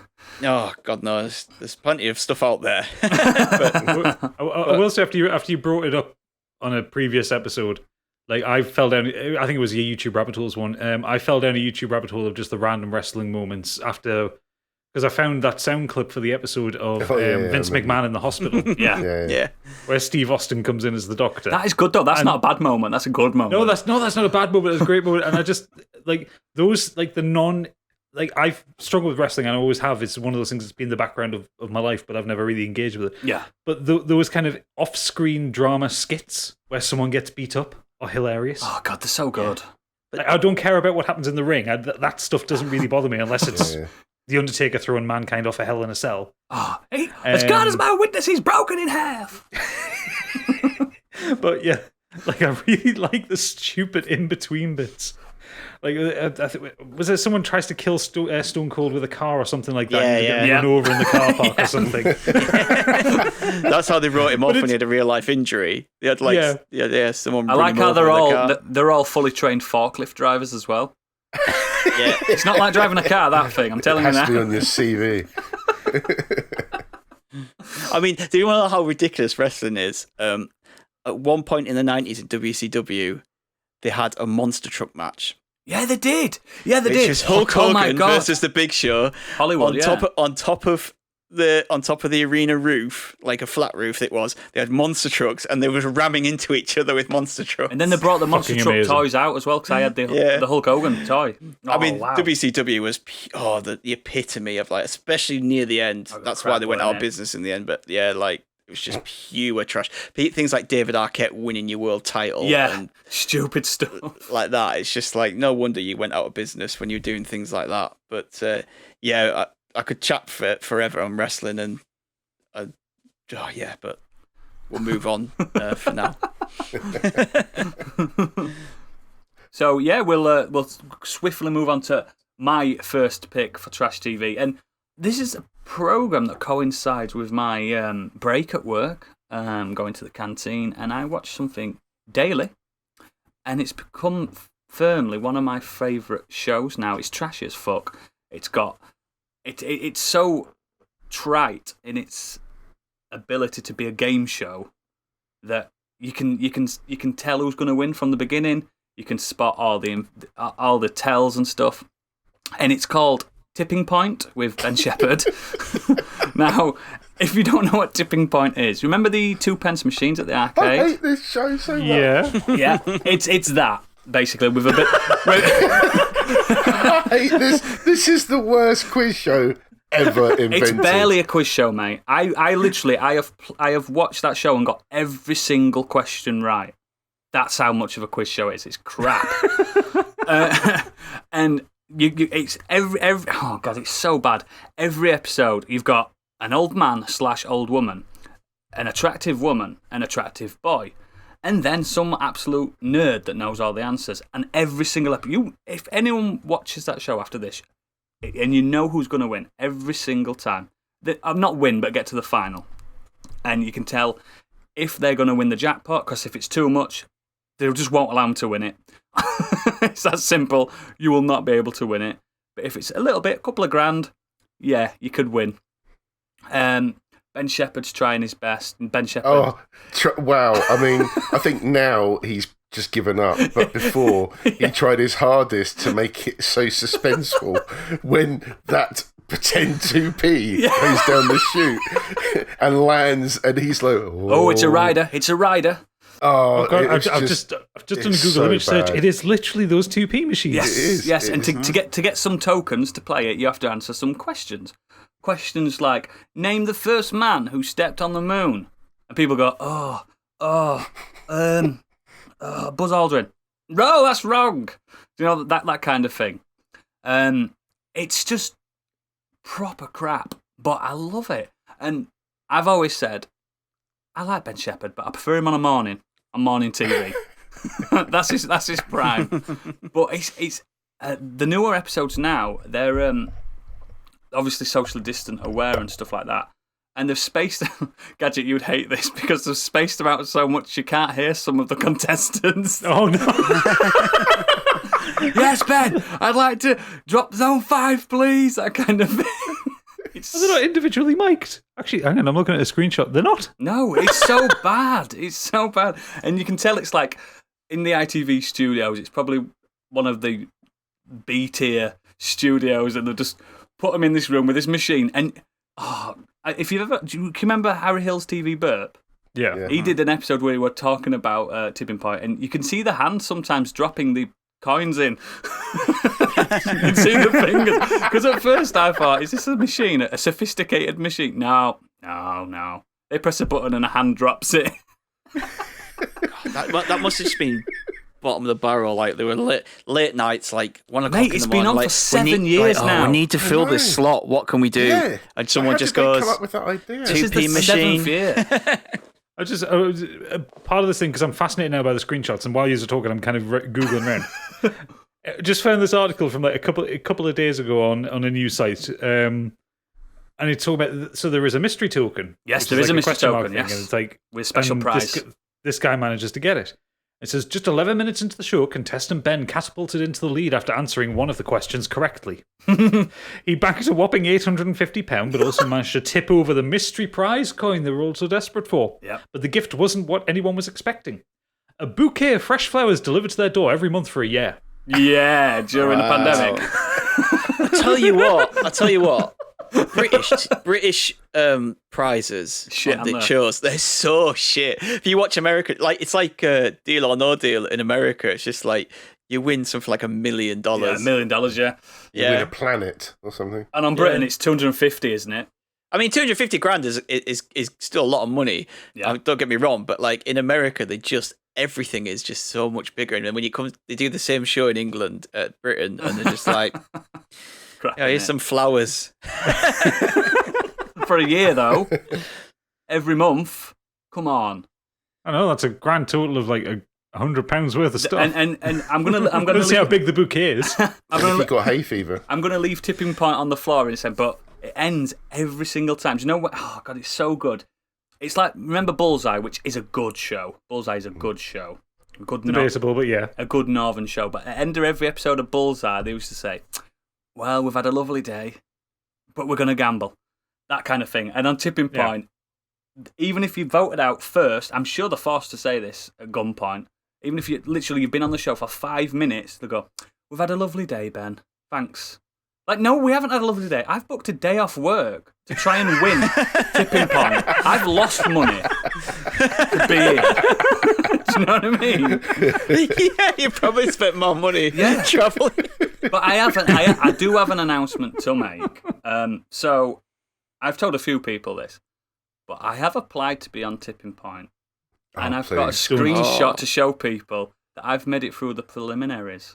Oh God knows, there's plenty of stuff out there. I will say after you brought it up on a previous episode, like I fell down. I think it was a YouTube rabbit holes one. I fell down a YouTube rabbit hole of just the random wrestling moments after. Because I found that sound clip for the episode of Vince McMahon in the hospital. Yeah. Where Steve Austin comes in as the doctor. That is good, though. That's not a bad moment. That's a good moment. No, that's not a bad moment. It's a great moment. And I just, like, those, like, I've struggled with wrestling, and I always have. It's one of those things that's been in the background of my life, but I've never really engaged with it. Yeah. But those kind of off-screen drama skits where someone gets beat up are hilarious. Oh, God, they're so good. Yeah. Like, I don't care about what happens in the ring. That stuff doesn't really bother me unless it's... The Undertaker throwing Mankind off a Hell in a Cell. Oh, as God is my witness, he's broken in half. But yeah, like I really like the stupid in-between bits. Like, was there someone tries to kill Stone Cold with a car or something like that? And run over in the car park or something. That's how they wrote him off when he had a real life injury. They had someone. I like how they're all fully trained forklift drivers as well. Yeah, it's not like driving a car, that thing. I'm telling you now. It has to be on your CV. I mean, do you know how ridiculous wrestling is? At one point in the 90s in WCW, they had a monster truck match. Yeah, they did. Which is Hulk Hogan versus the Big Show. Hollywood, on top of the arena roof, like a flat roof it was, they had monster trucks and they were ramming into each other with monster trucks. And then they brought the monster truck toys out as well, because I had the Hulk Hogan toy. WCW was the epitome of, like, especially near the end. That's why they went out of business in the end. But yeah, like, it was just pure trash. Things like David Arquette winning your world title. Yeah, and stupid stuff like that. It's just like, no wonder you went out of business when you're doing things like that. But I could chat forever on wrestling, and but we'll move on for now. So yeah, we'll swiftly move on to my first pick for Trash TV, and this is a program that coincides with my break at work, going to the canteen, and I watch something daily, and it's become firmly one of my favourite shows now. It's trashy as fuck. It's so trite in its ability to be a game show that you can tell who's going to win from the beginning. You can spot all the tells and stuff, and it's called Tipping Point with Ben Shepherd. Now, if you don't know what Tipping Point is, remember the 2p machines at the arcade? I hate this show so much. Yeah, it's that basically with a bit. I hate this. This is the worst quiz show ever invented. It's barely a quiz show, mate. I have watched that show and got every single question right. That's how much of a quiz show it is. It's crap. And it's every oh god, it's so bad. Every episode, you've got an old man / old woman, an attractive woman, an attractive boy, and then some absolute nerd that knows all the answers. And every single episode, if anyone watches that show after this, and you know who's going to win every single time, not win, but get to the final, and you can tell if they're going to win the jackpot, because if it's too much, they just won't allow them to win it. It's that simple. You will not be able to win it. But if it's a little bit, a couple of grand, yeah, you could win. Ben Shepherd's trying his best. And Ben Shepherd. Oh, wow. I mean, I think now he's just given up. But before, he tried his hardest to make it so suspenseful when that pretend 2p goes down the chute and lands, and he's like, oh, it's a rider. It's a rider. Oh, God, I've just done a Google image search. It is literally those 2p machines. Yes, it is, yes. And to get some tokens to play it, you have to answer some questions. Questions like, name the first man who stepped on the moon. And people go, Buzz Aldrin. No, that's wrong. You know, that kind of thing. It's just proper crap, but I love it. And I've always said, I like Ben Shepherd, but I prefer him on morning TV. that's his prime. But it's the newer episodes now, they're obviously socially distant aware and stuff like that. And they've spaced Gadget, you would hate this because they've spaced them out so much you can't hear some of the contestants. Oh no. Yes, Ben, I'd like to drop zone 5, please. That kind of thing. They're not individually mic'd. Actually, hang on, I'm looking at a screenshot. They're not. No, it's so bad. It's so bad. And you can tell it's like in the ITV studios, it's probably one of the B-tier studios, and they've just put them in this room with this machine. And if you've ever, do you remember Harry Hill's TV Burp? Yeah. He did an episode where he were talking about Tipping Point, and you can see the hand sometimes dropping the coins in. You can see the fingers. Because at first I thought, is this a machine? A sophisticated machine? No. They press a button and a hand drops it. That must have just been bottom of the barrel. Like, there were late nights, like 1 o'clock in the morning. It's been on like, for 7 years now. We need to fill this slot. What can we do? Yeah. And someone just goes, come up with that idea? 2p machine. 7th year. I was part of this thing, because I'm fascinated now by the screenshots, and while you were talking, I'm kind of Googling around. Just found this article from like a couple of days ago on a news site, and it's talking about, so there is a mystery token. Yes, there is a mystery token, yes. And it's like, with special prize. This guy manages to get it. It says, just 11 minutes into the show, contestant Ben catapulted into the lead after answering one of the questions correctly. He backed a whopping £850, but also managed to tip over the mystery prize coin they were all so desperate for. Yep. But the gift wasn't what anyone was expecting. A bouquet of fresh flowers delivered to their door every month for a year. Yeah, during the pandemic. I tell you what. British prizes shit on the shows, they're so shit. If you watch America, like, it's like Deal or No Deal in America. It's just like you win something like $1 million. Yeah, $1 million, yeah. You win a planet or something. And on Britain, it's 250, isn't it? I mean, 250 grand is still a lot of money. Yeah. Don't get me wrong, but like in America, everything is just so much bigger. And then when they do the same show in England, Britain, and they're just like, Crap, here's some flowers. For a year, though. every month. Come on. I know that's a grand total of like £100 worth of stuff. And I'm gonna see how big the bouquet is. If you got hay fever. I'm gonna leave Tipping Point on the floor in a second, but it ends every single time. Do you know what? Oh God, it's so good. It's like, remember Bullseye, which is a good show. Bullseye is a good show. Debatable, but yeah. A good northern show. But at the end of every episode of Bullseye, they used to say, well, we've had a lovely day, but we're going to gamble. That kind of thing. And on Tipping Point, even if you voted out first, I'm sure they're forced to say this at gunpoint, even if you've been on the show for 5 minutes, they'll go, we've had a lovely day, Ben. Thanks. Like, no, we haven't had a lovely day. I've booked a day off work to try and win Tipping Point. I've lost money to be here. Do you know what I mean? Yeah, you probably spent more money traveling. But I do have an announcement to make. So I've told a few people this, but I have applied to be on Tipping Point. And I've got a screenshot to show people that I've made it through the preliminaries.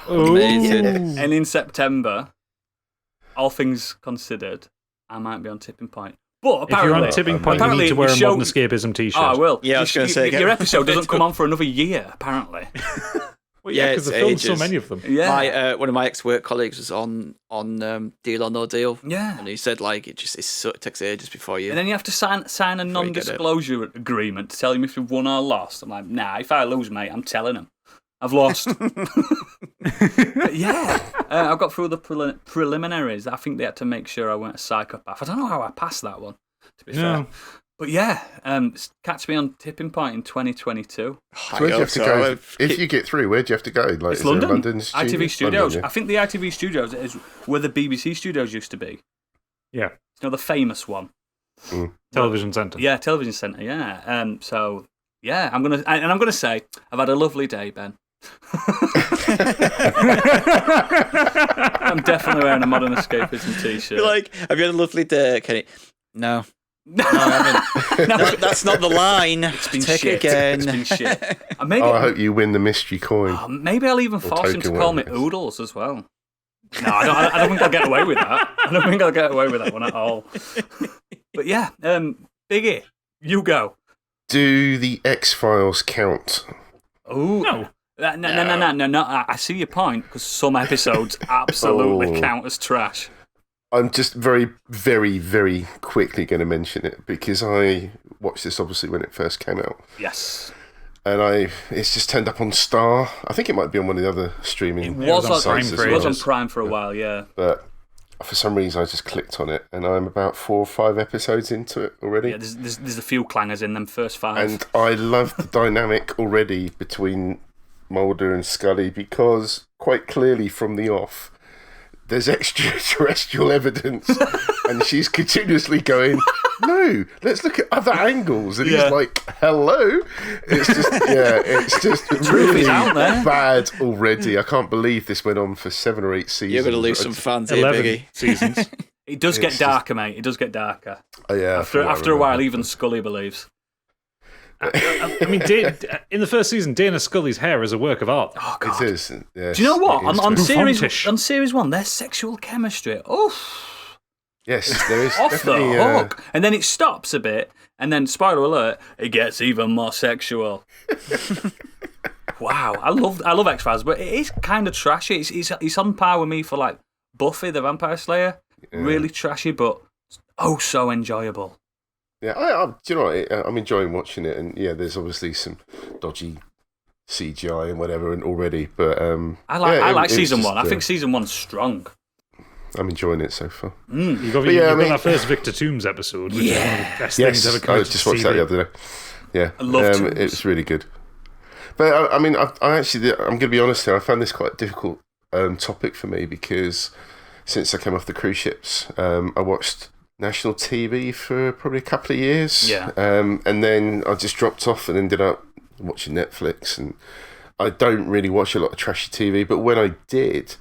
Amazing. And in September, all things considered, I might be on Tipping Point. But apparently, if you're on Tipping Point, you need to wear a Modern Escapism t-shirt. Oh, I will. Yeah, I was going to say. Your episode doesn't come on for another year, apparently. Well, yeah, because they filmed so many of them. Yeah. One of my ex-work colleagues was on Deal or No Deal. Yeah. And he said, like, it takes ages before you... And then you have to sign a non-disclosure agreement to tell him if you've won or lost. I'm like, nah, if I lose, mate, I'm telling him. I've lost. But yeah, I got through the preliminaries. I think they had to make sure I weren't a psychopath. I don't know how I passed that one, to be fair. But yeah, catch me on Tipping Point in 2022. So where do you have to go? If you get through, where do you have to go? Like, it's London. London ITV Studios. London, yeah. I think the ITV Studios is where the BBC Studios used to be. Yeah. You know, the famous one. Television Centre. Yeah, Television Centre, yeah. So, yeah, I'm gonna say, I've had a lovely day, Ben. I'm definitely wearing a Modern Escapism t-shirt. You're like, have you had a lovely day, Kenny? No. No, I haven't. No, that's not the line. It's been Take shit. it again. It's been shit. I hope you win the mystery coin. Maybe I'll even force him to call me Oodles as well. No, I don't think I'll get away with that. I don't think I'll get away with that one at all. But yeah, Biggie, you go. Do the X-Files count? Oh no. No. I see your point, because some episodes absolutely count as trash. I'm just very, very, very quickly going to mention it, because I watched this obviously when it first came out. Yes. And it's just turned up on Star. I think it might be on one of the other streaming sites as well. It was on Prime for a while, yeah. But for some reason I just clicked on it, and I'm about 4 or 5 episodes into it already. Yeah, there's a few clangers in them first 5. And I love the dynamic already between Mulder and Scully, because quite clearly from the off, there's extraterrestrial evidence, and she's continuously going, no, let's look at other angles. And he's like, hello? It's just really bad already. I can't believe this went on for 7 or 8 seasons. You're going to lose some fans here, Biggie. Seasons. It does get darker, mate. It does get darker. Oh, yeah. After a while, even Scully believes. I mean, in the first season, Dana Scully's hair is a work of art. Oh, God. It is. Yes, do you know what? On series 1, their sexual chemistry. Yes, there is. Off the hook. And then it stops a bit, and then, spoiler alert, it gets even more sexual. Wow. I love X-Files, but it is kind of trashy. It's on par with me for, like, Buffy the Vampire Slayer. Yeah. Really trashy, but so enjoyable. Yeah, do you know what? I'm enjoying watching it, and yeah, there's obviously some dodgy CGI and whatever and already, but I like season 1. I think season 1's strong. I'm enjoying it so far. You got that first Victor Toombs episode, which is one of the best things ever created. I just watched that the other day. Yeah, I love Toombs. It's really good. But I mean, I'm going to be honest here. I found this quite a difficult topic for me, because since I came off the cruise ships, I watched national TV for probably a couple of years. Yeah. And then I just dropped off and ended up watching Netflix. And I don't really watch a lot of trashy TV, but when I did,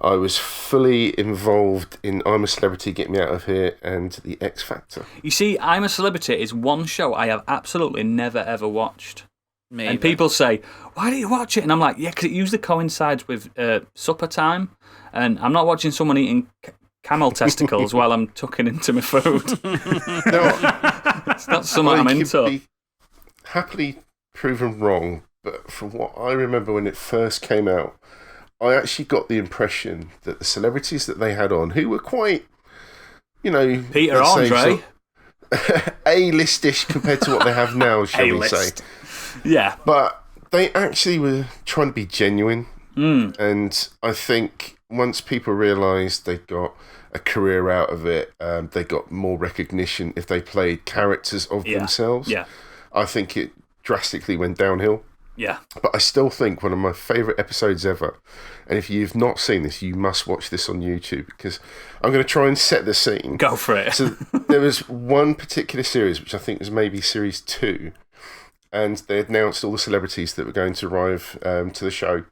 I was fully involved in I'm a Celebrity, Get Me Out of Here, and The X Factor. You see, I'm a Celebrity is one show I have absolutely never ever watched. Maybe. And people say, why do you watch it? And I'm like, yeah, because it usually coincides with supper time, and I'm not watching someone eating camel testicles while I'm tucking into my food. That's something I'm could into. be happily proven wrong, but from what I remember when it first came out, I actually got the impression that the celebrities that they had on, who were quite, Peter Andre, A-listish compared to what they have now, shall we say? Yeah, but they actually were trying to be genuine, and I think once people realised they got a career out of it, they got more recognition if they played characters of themselves. Yeah, I think it drastically went downhill. Yeah. But I still think one of my favourite episodes ever, and if you've not seen this, you must watch this on YouTube, because I'm going to try and set the scene. Go for it. So there was one particular series, which I think was maybe series 2, and they announced all the celebrities that were going to arrive to the show.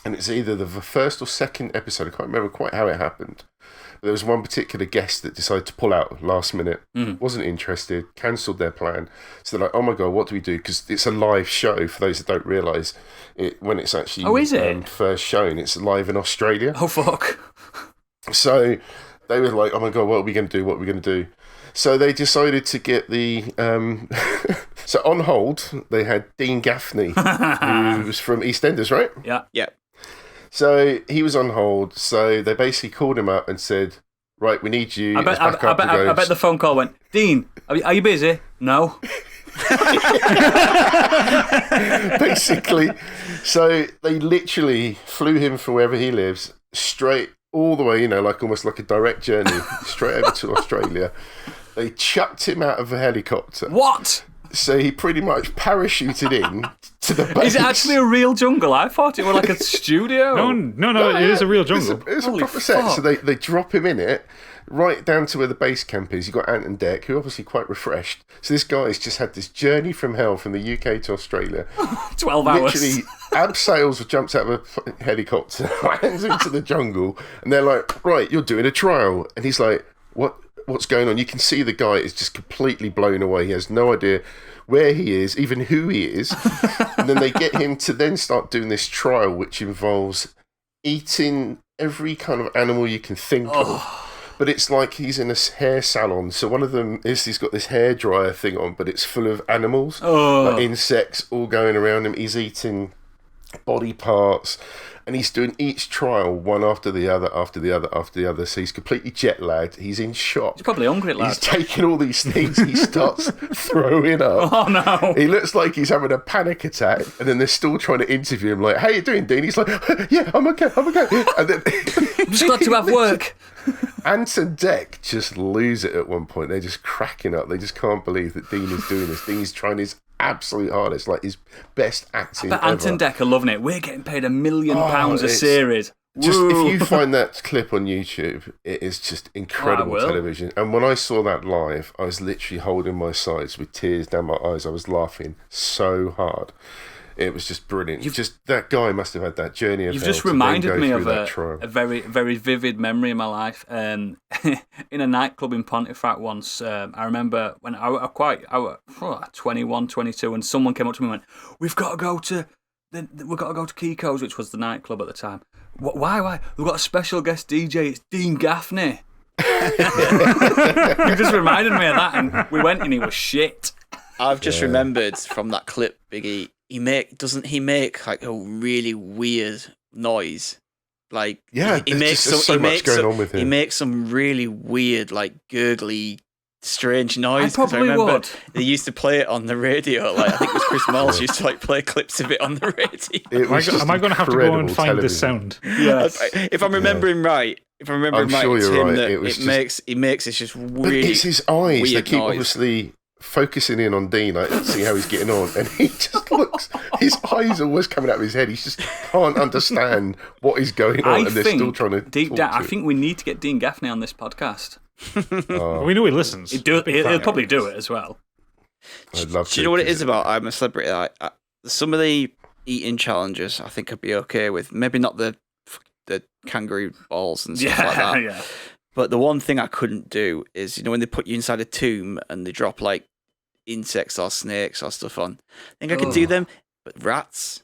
And it's either the first or second episode, I can't remember quite how it happened. But there was one particular guest that decided to pull out last minute, wasn't interested, cancelled their plan. So they're like, oh my God, what do we do? Because it's a live show, for those that don't realise, when it's actually first shown, it's live in Australia. Oh, fuck. So they were like, oh my God, what are we going to do? What are we going to do? So they decided to get the... so on hold, they had Dean Gaffney, who was from EastEnders, right? Yeah. Yeah. So he was on hold. So they basically called him up and said, right, we need you. I bet the phone call went, Dean, are you busy? No. Basically. So they literally flew him from wherever he lives straight all the way, almost like a direct journey, straight over to Australia. They chucked him out of a helicopter. What? So he pretty much parachuted in to the base. Is it actually a real jungle? I thought it was like a studio. No, it is a real jungle. It's a proper set. So they drop him in it, right down to where the base camp is. You've got Ant and Dec, who are obviously quite refreshed. So this guy's just had this journey from hell from the UK to Australia. 12 hours. Literally, abseils jumps out of a helicopter, lands into the jungle, and they're like, right, you're doing a trial. And he's like, what's going on? You can see the guy is just completely blown away. He has no idea where he is, even who he is. And then they get him to then start doing this trial, which involves eating every kind of animal you can think of. But it's like he's in a hair salon. So one of them is he's got this hair dryer thing on, but it's full of animals, like insects all going around him. He's eating body parts. And he's doing each trial one after the other, after the other, after the other. So he's completely jet lagged. He's in shock. He's probably hungry, lad. He's taking all these things. He starts throwing up. Oh, no. He looks like he's having a panic attack. And then they're still trying to interview him, like, how you doing, Dean? He's like, yeah, I'm okay. And then I'm just glad to have work. Ant and Dec just lose it at one point. They're just cracking up. They just can't believe that Dean is doing this. Dean's trying his absolute hardest, like his best acting But ever. Ant and Dec are loving it. We're getting paid £1 million a series. Just Woo. if you find that clip on YouTube, it is just incredible television. And when I saw that live, I was literally holding my sides with tears down my eyes. I was laughing so hard. It was just brilliant. That guy must have had that journey of You've hell just to then reminded go me through of that trial. a very, very vivid memory in my life. In a nightclub in Pontefract once, I remember when I was 21, 22, and someone came up to me and went, we've got to go to Kiko's, which was the nightclub at the time. Why? We've got a special guest DJ. It's Dean Gaffney. You just reminded me of that, and we went, and he was shit. I've just remembered from that clip, Biggie. Doesn't he make like a really weird noise? Like he makes so much going on with him. He makes some really weird, like gurgly, strange noise. I probably would. They used to play it on the radio. Like I think it was Chris Miles used to like play clips of it on the radio. Am I going to have to go and find this sound? Yes. If I'm remembering right. It's sure him you're right. that he makes it's just really. But it's his eyes. They keep noise. Obviously focusing in on Dean, like see how he's getting on, and he just looks. His eyes are always coming out of his head. He just can't understand what is going on, and they're still trying to. Deep down, I think we need to get Dean Gaffney on this podcast. We know he listens. He'll probably do it as well. I'd love to. Do you know what it is about I'm a Celebrity? Some of the eating challenges I think I'd be okay with. Maybe not the kangaroo balls and stuff like that. Yeah. But the one thing I couldn't do is, when they put you inside a tomb and they drop like insects or snakes or stuff on. I think I could do them, but rats.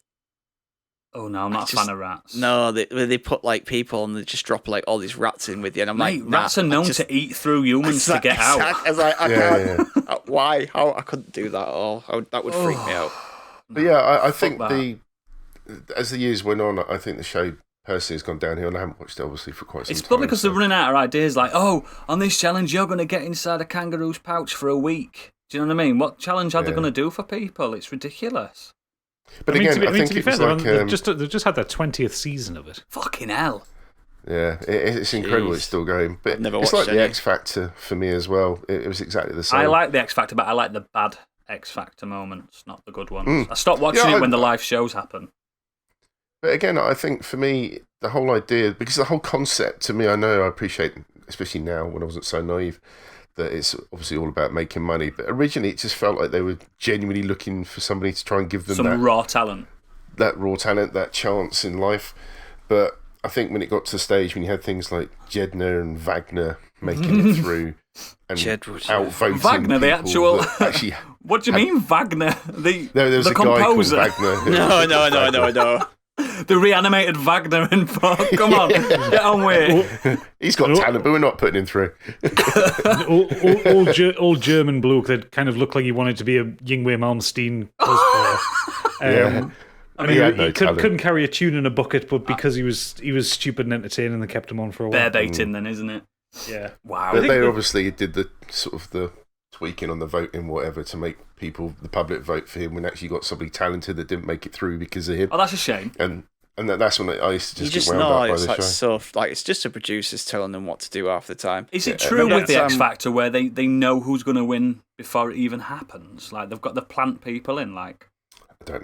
Oh no, I'm not a fan of rats. No, they put like people and they just drop like all these rats in with you, and I'm like, rats are known to eat through humans to get out. I was like, I can't. Why? How? I couldn't do that at all. That would freak me out. But yeah, I think as the years went on, I think the show personally has gone downhill, and I haven't watched it obviously for quite some time. It's probably because they're running out of ideas. Like, on this challenge, you're going to get inside a kangaroo's pouch for a week. Do you know what I mean? What challenge are they going to do for people? It's ridiculous. But I think to be fair, they've just had their 20th season of it. Fucking hell. Yeah, it's incredible. It's still going, but it's like the X Factor for me as well. It was exactly the same. I like the X Factor, but I like the bad X Factor moments, not the good ones. I stopped watching it when the live shows happen. But again, I think for me, the whole idea, because the whole concept to me, I appreciate, especially now when I wasn't so naive, that it's obviously all about making money. But originally, it just felt like they were genuinely looking for somebody to try and give them some raw talent. That raw talent, that chance in life. But I think when it got to the stage when you had things like Jedner and Wagner making it through and outvoting Wagner, the actual. Actually, what do you mean, Wagner? There was the a composer. Guy called Wagner. No. The reanimated Wagner and come on, get on with it. He's got talent, but we're not putting him through. Old German bloke that kind of looked like he wanted to be a Yngwie Malmsteen cosplayer. I mean, he couldn't carry a tune in a bucket, but because he was stupid and entertaining, they kept him on for a while. Bear baiting, then, isn't it? Yeah. Wow. But they obviously did the sort of the tweaking on the voting, whatever, to make the public vote for him when actually got somebody talented that didn't make it through because of him. Oh, that's a shame. And that's when I used to just get wound up by the show. It's just the producers telling them what to do half the time. Is it true with the X Factor where they know who's going to win before it even happens? Like, they've got the plant people in, like... I don't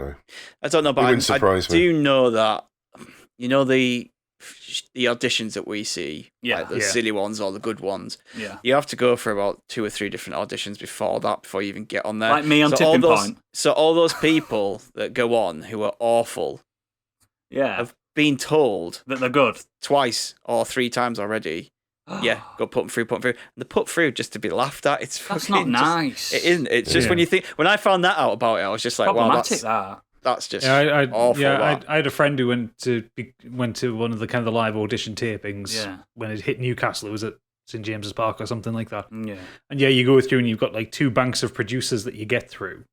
know, but I do know that, the auditions that we see, like the silly ones or the good ones, you have to go for about 2 or 3 different auditions before you even get on there. Like me on Tipping Point. So all those people that go on who are awful have been told that they're good twice or 3 times already. Go put them through. And they put through just to be laughed at. That's not nice. It isn't. It's just when I found that out about it, I was just like, problematic. That's just awful. Yeah, I had a friend who went to one of the kind of the live audition tapings when it hit Newcastle. It was at St James's Park or something like that. Yeah, and you go through and you've got like 2 banks of producers that you get through.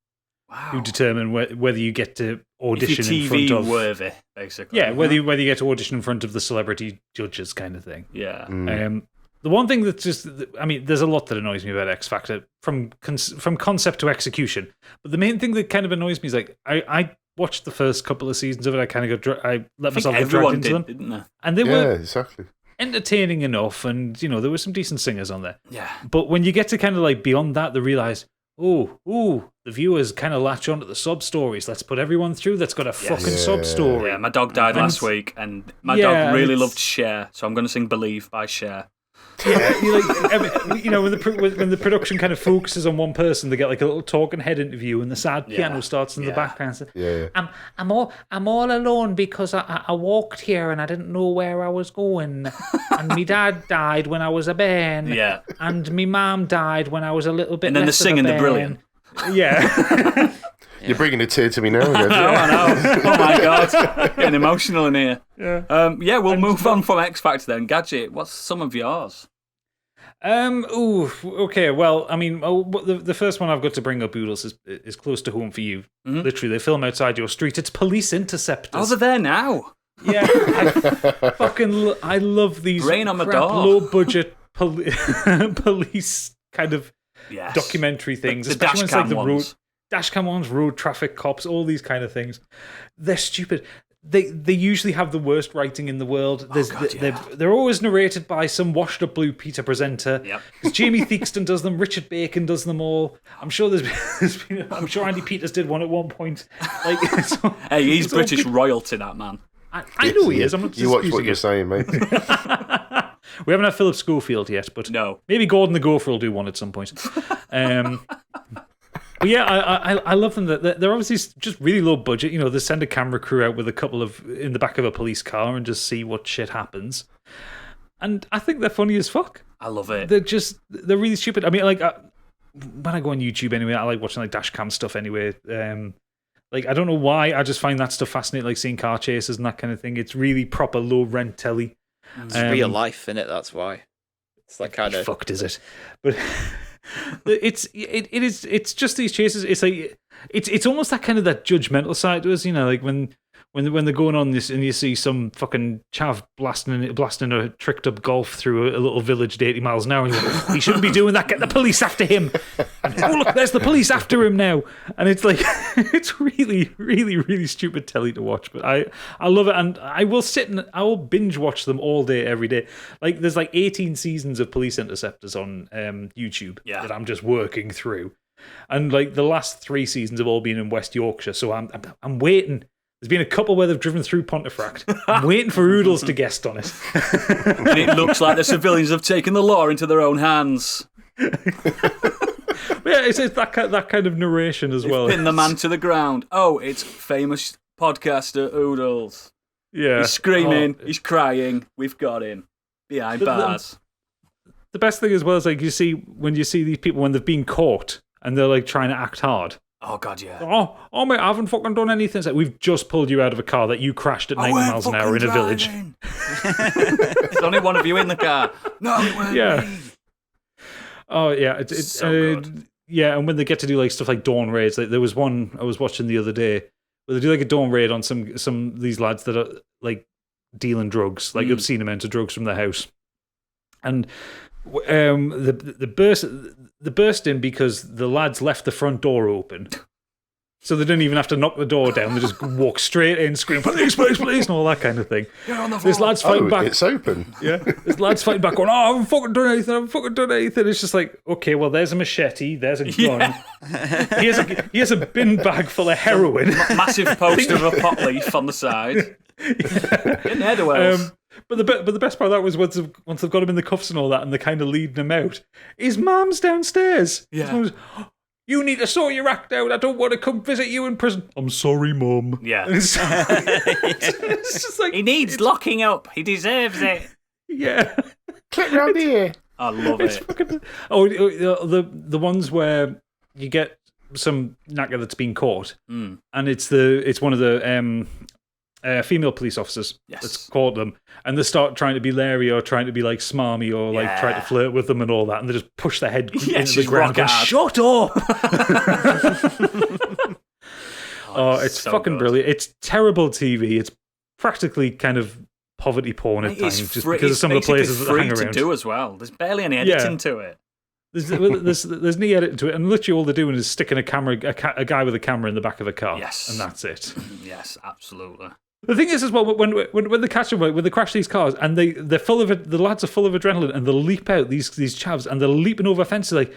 Wow. Who determine whether you get to audition in front of worthy, basically. Yeah, whether you get to audition in front of the celebrity judges, kind of thing. Yeah. The one thing that's just, I mean, there's a lot that annoys me about X Factor from concept to execution. But the main thing that kind of annoys me is like I watched the first couple of seasons of it. I let myself get dragged into them, didn't they? And they were exactly entertaining enough, and there were some decent singers on there. Yeah. But when you get to kind of like beyond that, they realize, the viewers kind of latch onto the sub stories. Let's put everyone through that's got a fucking sub story. Yeah, my dog died last week, and my dog really loved Cher, so I'm going to sing "Believe" by Cher. Yeah, when the production kind of focuses on one person, they get like a little talking head interview, and the sad piano starts in the background. So, I'm all alone because I walked here and I didn't know where I was going, and my dad died when I was a bairn, and my mum died when I was a little bit. And then less the singing, the brilliant. Yeah. You're bringing a tear to me now. Again. I know. Oh my god, getting emotional in here. Yeah. We'll move on from X Factor then. Gadget, what's some of yours? Okay. Well, I mean, the first one I've got to bring up, Oodles, is close to home for you. Mm-hmm. Literally, they film outside your street. It's Police Interceptors. Oh, they're there now. Yeah, I love these Brain on the door. low budget police kind of documentary things, the dash cam like ones. Dash cam ones, road traffic cops, all these kind of things. They're stupid. They usually have the worst writing in the world. They're always narrated by some washed up blue Peter presenter. Yep. Jamie Theakston does them. Richard Bacon does them all. I'm sure I'm sure Andy Peters did one at one point. Like, hey, he's British royalty, that man. I know he is. I'm not. You watch what you're saying, mate. We haven't had Philip Schofield yet, but no. Maybe Gordon the Gopher will do one at some point. But yeah, I love them. They're obviously just really low budget. They send a camera crew out with a couple in the back of a police car and just see what shit happens. And I think they're funny as fuck. I love it. They're really stupid. I mean, like when I go on YouTube anyway, I like watching like dash cam stuff anyway. Like I don't know why, I just find that stuff fascinating. Like seeing car chases and that kind of thing. It's really proper low rent telly. It's real life, innit? That's why. It's like kind of fucked, is it? But. It's just these chases. It's like it's almost that kind of that judgmental side to us, you know, like when they're going on this and you see some fucking chav blasting a tricked up Golf through a little village at 80 miles an hour, and you go, he shouldn't be doing that. Get the police after him. And, oh look, there's the police after him now. And it's like it's really, really, really stupid telly to watch, but I love it, and I will binge watch them all day, every day. Like there's like 18 seasons of Police Interceptors on YouTube that I'm just working through, and like the last 3 seasons have all been in West Yorkshire, so I'm waiting. There's been a couple where they've driven through Pontefract. I'm waiting for Oodles to guest on it. And it looks like the civilians have taken the law into their own hands. Yeah, it's that kind of narration as well. Pin the man to the ground. Oh, it's famous podcaster Oodles. Yeah. He's screaming, he's crying, we've got him. Behind bars. The best thing as well is like when you see these people when they've been caught and they're like trying to act hard. Oh, God, yeah. Oh, mate, I haven't fucking done anything. It's like, we've just pulled you out of a car that you crashed at 90 miles an hour in a village. There's only one of you in the car. No, it weren't me. Oh, yeah. It's so good. Yeah, and when they get to do like stuff like dawn raids, like there was one I was watching the other day where they do like a dawn raid on some of these lads that are like dealing drugs, like obscene amounts of drugs from their house. And the burst in because the lads left the front door open, so they didn't even have to knock the door down. They just walk straight in, scream "Police, police, police!" and all that kind of thing. There's lads fighting back. It's open. Yeah, there's lads fighting back, going, "Oh, I haven't fucking done anything. It's just like, okay, well, there's a machete, there's a gun. Here's a bin bag full of heroin. Massive poster of a pot leaf on the side. Getting head away. But the best part of that was once they've got him in the cuffs and all that, and they're kind of leading him out. His mum's downstairs. Yeah. You need to sort your act out. I don't want to come visit you in prison. I'm sorry, Mum. Yeah. It's just like, he needs locking up. He deserves it. Yeah. Click round here. I love it. Fucking, the ones where you get some knacker that's been caught, and it's one of the female police officers that's caught them, and they start trying to be Larry or trying to be like smarmy or like try to flirt with them and all that, and they just push their head into the ground and shut up. It's so fucking good. Brilliant. It's terrible TV. It's practically kind of poverty porn at times, just because of some of the places that they hang around. To do as well. There's barely any editing to it. There's no editing to it, and literally all they're doing is sticking a guy with a camera in the back of a car. Yes, and that's it. Yes, absolutely. The thing is, as well, when they catch them, when they crash these cars, and they're full of it, the lads are full of adrenaline, and they leap out these chavs, and they're leaping over fences. Like,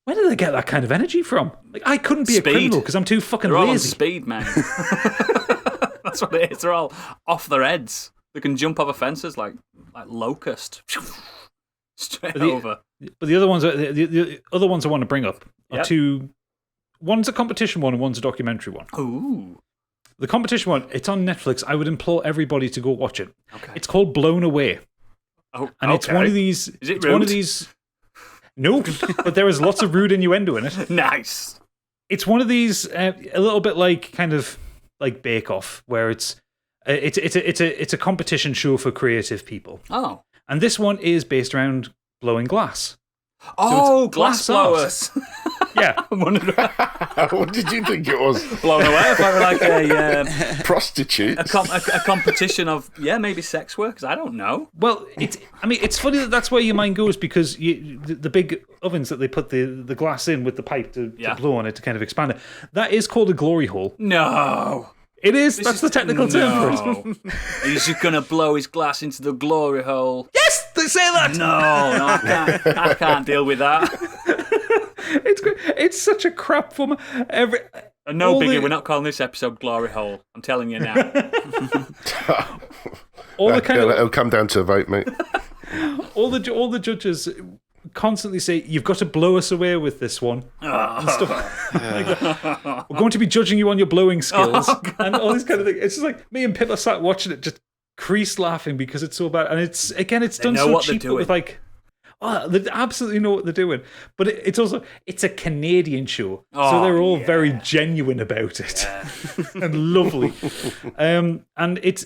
where do they get that kind of energy from? Like, I couldn't be a criminal because I'm too fucking lazy. They're all on speed, man. That's what it is. They're all off their heads. They can jump over fences like locust, straight over. But the other ones, the other ones I want to bring up are two. One's a competition one, and one's a documentary one. Ooh. The competition one, it's on Netflix. I would implore everybody to go watch it. Okay. It's called Blown Away. Oh, and it's one of these. Is it it's rude? One of these. No, but there is lots of rude innuendo in it. Nice. It's one of these, a little bit like kind of like Bake Off, where it's a competition show for creative people. Oh. And this one is based around blowing glass. Oh, so glass blowers. Yeah. What did you think it was? Blown away. I thought like a prostitute. A competition of maybe sex workers. I don't know. Well, it's funny that's where your mind goes, because the big ovens that they put the glass in with the pipe to blow on it to kind of expand it. That is called a glory hole. No. It is. That's the technical term for it. He's just going to blow his glass into the glory hole. Yes, they say that. No, I can't. I can't deal with that. It's such a crap format. No biggie. We're not calling this episode Glory Hole. I'm telling you now. It'll come down to a vote, mate. all the judges constantly say, "You've got to blow us away with this one." And stuff like that. We're going to be judging you on your blowing skills and all this kind of thing. It's just like me and Pip are sat watching it, just crease laughing because it's so bad. And it's done so cheap, but with like, they absolutely know what they're doing. But it's a Canadian show, so they're all very genuine about it and lovely. And it's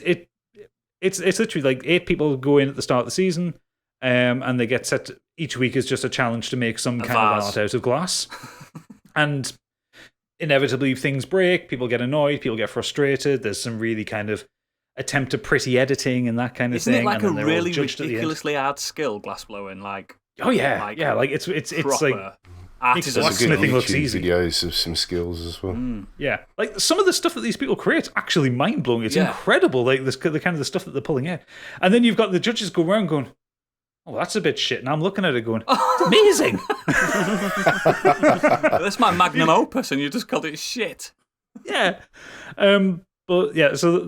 literally like 8 people go in at the start of the season. and they get set. Each week is just a challenge to make some kind of art out of glass, and inevitably things break. People get annoyed. People get frustrated. There's some really kind of attempt at pretty editing and that kind of thing. Isn't it like and a really ridiculously hard skill, glass blowing? Like, oh yeah, like it's like artisan. There's a good blacksmithing looks YouTube easy. videos of some skills as well. Yeah, like some of the stuff that these people create is actually mind blowing. It's incredible, like the kind of the stuff that they're pulling out. And then you've got the judges go around going, "Oh, that's a bit shit," and I'm looking at it going, "It's amazing." That's my magnum opus, and you just called it shit. Yeah, but yeah, so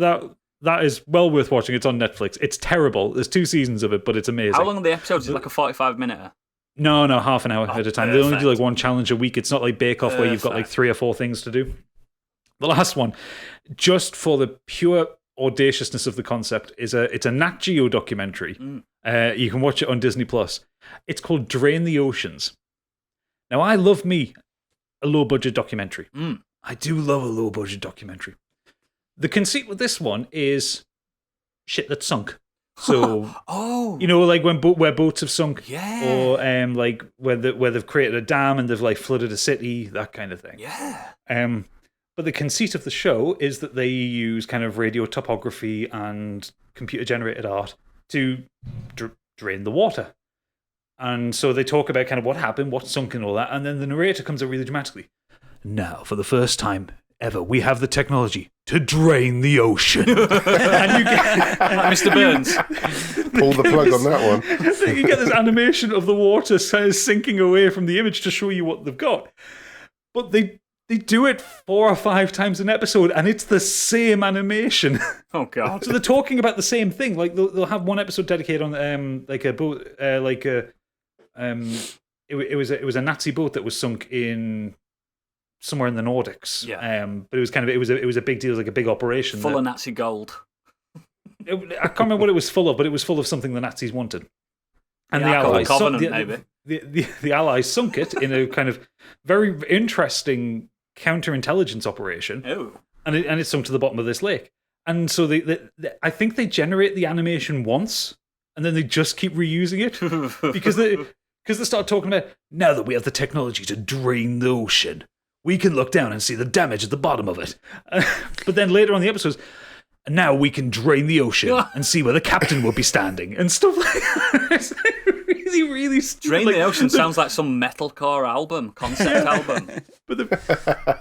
that is well worth watching. It's on Netflix. It's terrible. There's 2 seasons of it, but it's amazing. How long are the episodes? Is it like a 45-minute? No, half an hour at a time. Perfect. They only do like one challenge a week. It's not like Bake Off where you've got like 3 or 4 things to do. The last one, just for the pure audaciousness of the concept, it's a Nat Geo documentary. You can watch it on Disney Plus. It's called Drain the Oceans. Now, I love me a low budget documentary. I do love a low budget documentary. The conceit with this one is shit that's sunk. So, you know, like where boats have sunk, or like where they've created a dam and they've like flooded a city, that kind of thing. But the conceit of the show is that they use kind of radio topography and computer generated art to drain the water. And so they talk about kind of what happened, what sunk and all that, and then the narrator comes out really dramatically. Now, for the first time ever, we have the technology to drain the ocean. And you get, Mr. Burns. Pull the plug on that one. So you get this animation of the water sinking away from the image to show you what they've got. But they do it 4 or 5 times an episode, and it's the same animation. Oh God! So they're talking about the same thing. Like they'll have one episode dedicated on like a boat, it was a Nazi boat that was sunk in somewhere in the Nordics. But it was kind of it was a big deal, like a big operation. Full of Nazi gold. I can't remember what it was full of, but it was full of something the Nazis wanted. And the Alcohol Allies, Covenant, maybe. The Allies sunk it in a kind of very interesting counterintelligence operation. Oh. And it sunk to the bottom of this lake. And so I think they generate the animation once, and then they just keep reusing it because they start talking about, now that we have the technology to drain the ocean, we can look down and see the damage at the bottom of it. But then later on in the episodes, and now we can drain the ocean and see where the captain will be standing and stuff like that. It's really, really stupid. Drain the Ocean sounds like some metalcore album, concept album. But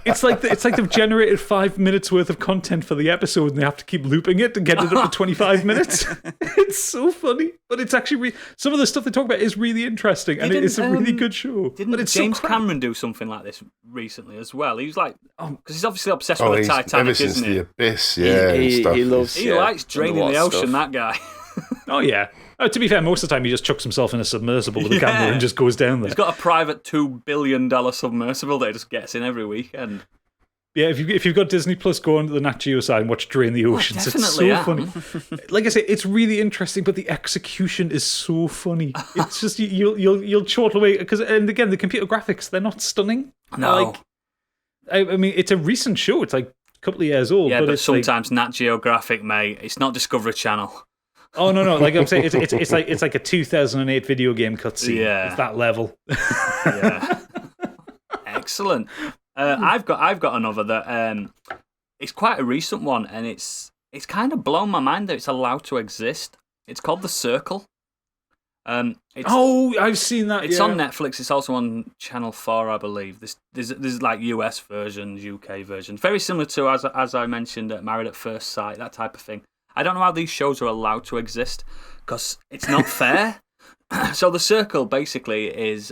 it's like they've generated 5 minutes worth of content for the episode, and they have to keep looping it to get it up to 25 minutes. It's so funny, but it's actually some of the stuff they talk about is really interesting, and it's a really good show. Didn't James Cameron do something like this recently as well? He was like, because he's obviously obsessed with the Titanic, ever since isn't he? The Abyss, yeah. He likes draining the ocean. Stuff. That guy. Oh yeah. To be fair, most of the time he just chucks himself in a submersible with a camera and just goes down there. He's got a private $2 billion submersible that he just gets in every weekend. Yeah, if you've got Disney Plus, go on to the Nat Geo side and watch Drain the Oceans. It's so funny. Like I say, it's really interesting, but the execution is so funny. It's just you'll chortle away and again, the computer graphics, they're not stunning. No, I mean it's a recent show. It's like a couple of years old. Yeah, but it's sometimes Nat Geographic, mate. It's not Discovery Channel. Oh no! Like I'm saying, it's like a 2008 video game cutscene. Yeah, it's that level. Yeah, excellent. I've got another that it's quite a recent one, and it's kind of blown my mind that it's allowed to exist. It's called The Circle. I've seen that. It's on Netflix. It's also on Channel 4, I believe. There's like US versions, UK versions, very similar to as I mentioned, Married at First Sight, that type of thing. I don't know how these shows are allowed to exist because it's not fair. So The Circle basically is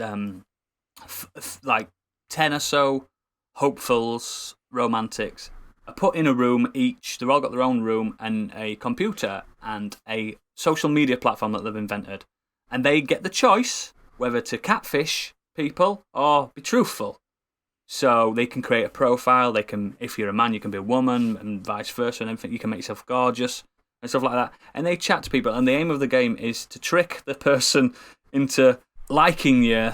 like 10 or so hopefuls, romantics, are put in a room each. They've all got their own room and a computer and a social media platform that they've invented. And they get the choice whether to catfish people or be truthful. So they can create a profile. They can, if you're a man, you can be a woman, and vice versa, and everything. You can make yourself gorgeous and stuff like that. And they chat to people, and the aim of the game is to trick the person into liking you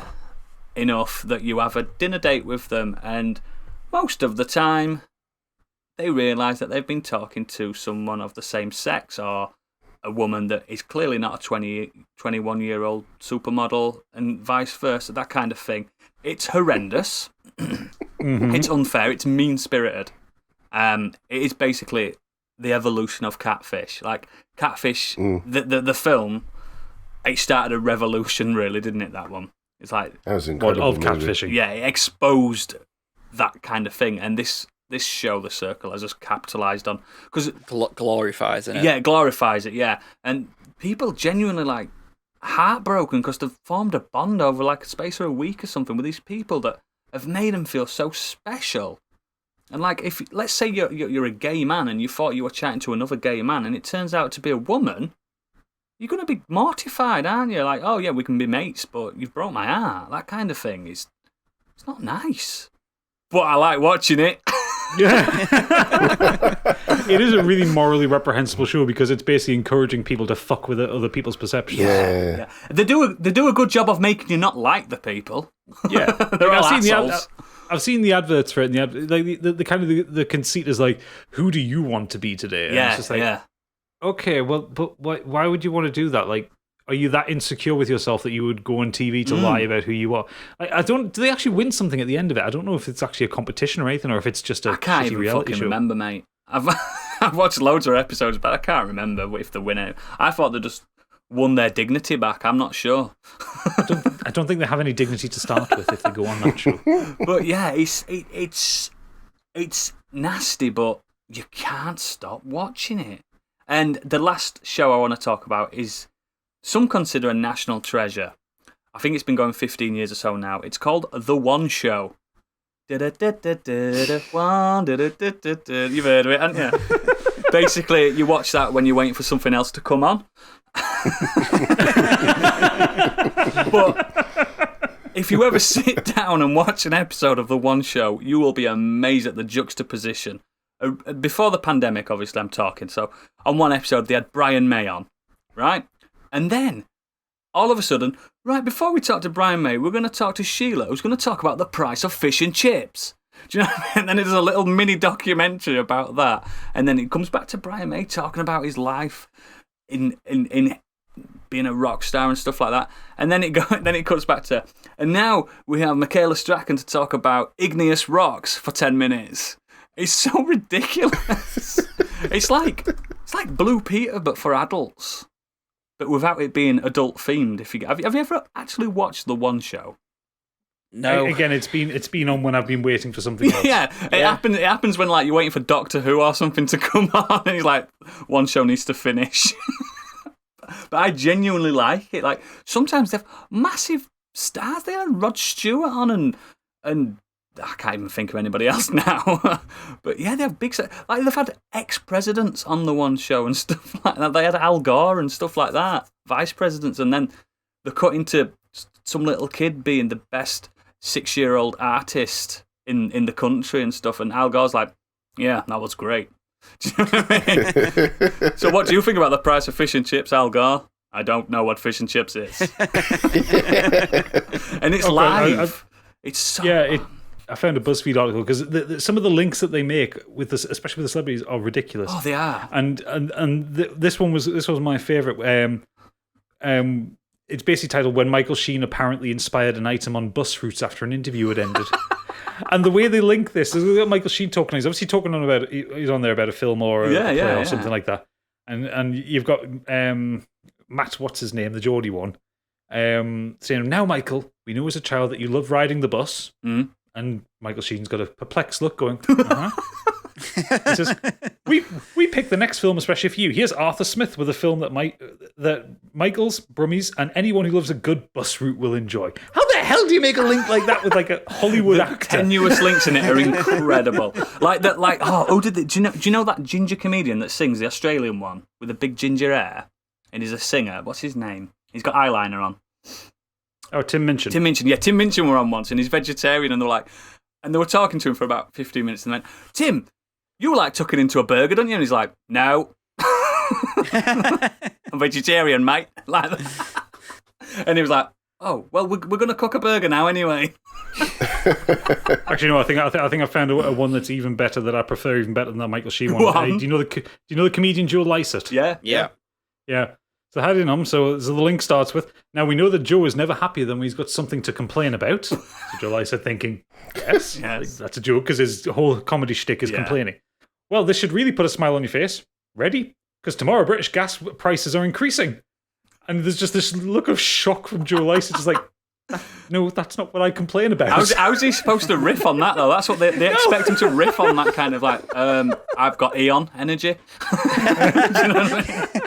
enough that you have a dinner date with them. And most of the time, they realise that they've been talking to someone of the same sex or a woman that is clearly not a 21-year-old supermodel, and vice versa, that kind of thing. It's horrendous. It's unfair. It's mean-spirited. It is basically the evolution of Catfish. Like, Catfish, the film, it started a revolution, really, didn't it, that one? It's like... That was incredible. Of catfishing. Yeah, it exposed that kind of thing. And this show, The Circle, has just capitalised on... Because glorifies it. Yeah, it glorifies it, yeah. And people genuinely, like, heartbroken because they've formed a bond over, like, a space of a week or something with these people that have made them feel so special. And, like, if let's say you're a gay man and you thought you were chatting to another gay man and it turns out to be a woman... You're going to be mortified, aren't you? Like, oh, yeah, we can be mates, but you've broke my heart. That kind of thing. It's not nice. But I like watching it. It is a really morally reprehensible show because it's basically encouraging people to fuck with other people's perceptions. Yeah. They do a good job of making you not like the people. Yeah. They're all assholes. I've seen the adverts for it, and the kind of the conceit is like, who do you want to be today? And it's just like, okay, well, but why would you want to do that? Like, are you that insecure with yourself that you would go on TV to lie about who you are? Do they actually win something at the end of it? I don't know if it's actually a competition or anything, or if it's just a I can't shitty even reality fucking show. remember, mate. I've watched loads of episodes, but I can't remember if they win it. I thought they just won their dignity back. I'm not sure. I don't think they have any dignity to start with if they go on that show. But yeah, it's nasty, but you can't stop watching it. And the last show I want to talk about is some consider a national treasure. I think it's been going 15 years or so now. It's called The One Show. You've heard of it, haven't you? Basically, you watch that when you're waiting for something else to come on. But if you ever sit down and watch an episode of The One Show, you will be amazed at the juxtaposition. Before the pandemic, obviously, I'm talking. So, on one episode, they had Brian May on, right? And then, all of a sudden, right, before we talk to Brian May, we're going to talk to Sheila, who's going to talk about the price of fish and chips. Do you know what I mean? And then there's a little mini documentary about that. And then it comes back to Brian May talking about his life in being a rock star and stuff like that. And then it cuts back to, and now we have Michaela Strachan to talk about igneous rocks for 10 minutes. It's so ridiculous. It's like Blue Peter, but for adults. But without it being adult themed. Have you ever actually watched The One Show? No. Again, it's been on when I've been waiting for something else. Yeah, it happens when like you're waiting for Doctor Who or something to come on, and he's like, one show needs to finish. But I genuinely like it. Like sometimes they have massive stars. They had Rod Stewart on, and I can't even think of anybody else now. But yeah, they have big... Like, they've had ex-presidents on The One Show and stuff like that. They had Al Gore and stuff like that, vice presidents, and then they're cut into some little kid being the best 6-year-old artist in the country and stuff, and Al Gore's like, yeah, that was great. Do you know what I mean? So what do you think about the price of fish and chips, Al Gore? I don't know what fish and chips is. And it's live. It's so... Yeah, I found a BuzzFeed article because some of the links that they make with this, especially with the celebrities, are ridiculous. Oh, they are. And this one was my favorite. It's basically titled "When Michael Sheen Apparently Inspired an Item on Bus Routes After an Interview Had Ended." And the way they link this is we've got Michael Sheen talking. He's obviously talking he's on there about a film or a play or something like that. And you've got Matt, what's his name, the Geordie one, saying, "Now, Michael, we know as a child that you love riding the bus." Mm. And Michael Sheen's got a perplexed look going, uh-huh. He says, we picked the next film especially for you. Here's Arthur Smith with a film that Michaels, Brummies, and anyone who loves a good bus route will enjoy. How the hell do you make a link like that with like a Hollywood actor? Tenuous links in it are incredible. Like that. Like do you know that ginger comedian that sings, the Australian one with the big ginger hair, and he's a singer? What's his name? He's got eyeliner on. Oh, Tim Minchin. Yeah, Tim Minchin were on once, and he's vegetarian, and they were talking to him for about 15 minutes, and they went, "Tim, you were like tucking into a burger, don't you?" And he's like, "No, I'm vegetarian, mate." Like that. And he was like, "Oh, well, we're going to cook a burger now anyway." Actually, no. I think I found a one that's even better, that I prefer even better than that Michael Sheen one. Do you know the comedian Joe Lycett? Yeah. Yeah. So heading on, so the link starts with, now we know that Joe is never happier than when he's got something to complain about. So July said thinking, yes. Like, that's a joke because his whole comedy shtick is complaining. Well, this should really put a smile on your face. Ready? Because tomorrow British gas prices are increasing. And there's just this look of shock from Joe Lycett, just like, no, that's not what I complain about. How's he supposed to riff on that, though? That's what they expect him to riff on, that kind of like, I've got Eon energy. Do you know what I mean?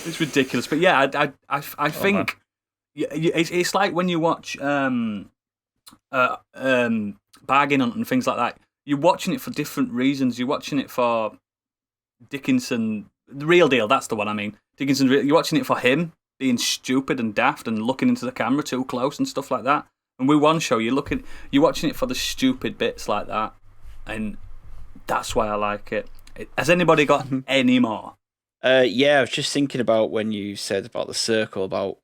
It's ridiculous. But yeah, I think it's like when you watch Bargain Hunt and things like that. You're watching it for different reasons. You're watching it for Dickinson, the real deal, that's the one I mean. Dickinson, you're watching it for him being stupid and daft and looking into the camera too close and stuff like that. And with one show, you're watching it for the stupid bits like that. And that's why I like it. Has anybody got any more? Yeah, I was just thinking about when you said about the circle, about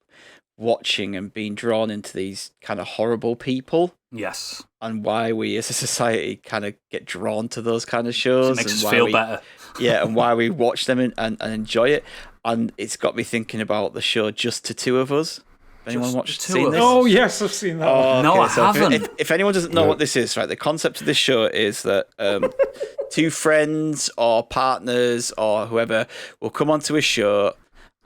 watching and being drawn into these kind of horrible people. Yes. And why we as a society kind of get drawn to those kind of shows. It makes and us why feel better. Yeah, and why we watch them and enjoy it. And it's got me thinking about the show Just the Two of Us. Anyone seen this? Oh, yes, I've seen that one. No, I haven't. If anyone doesn't know what this is, right, the concept of this show is that two friends or partners or whoever will come onto a show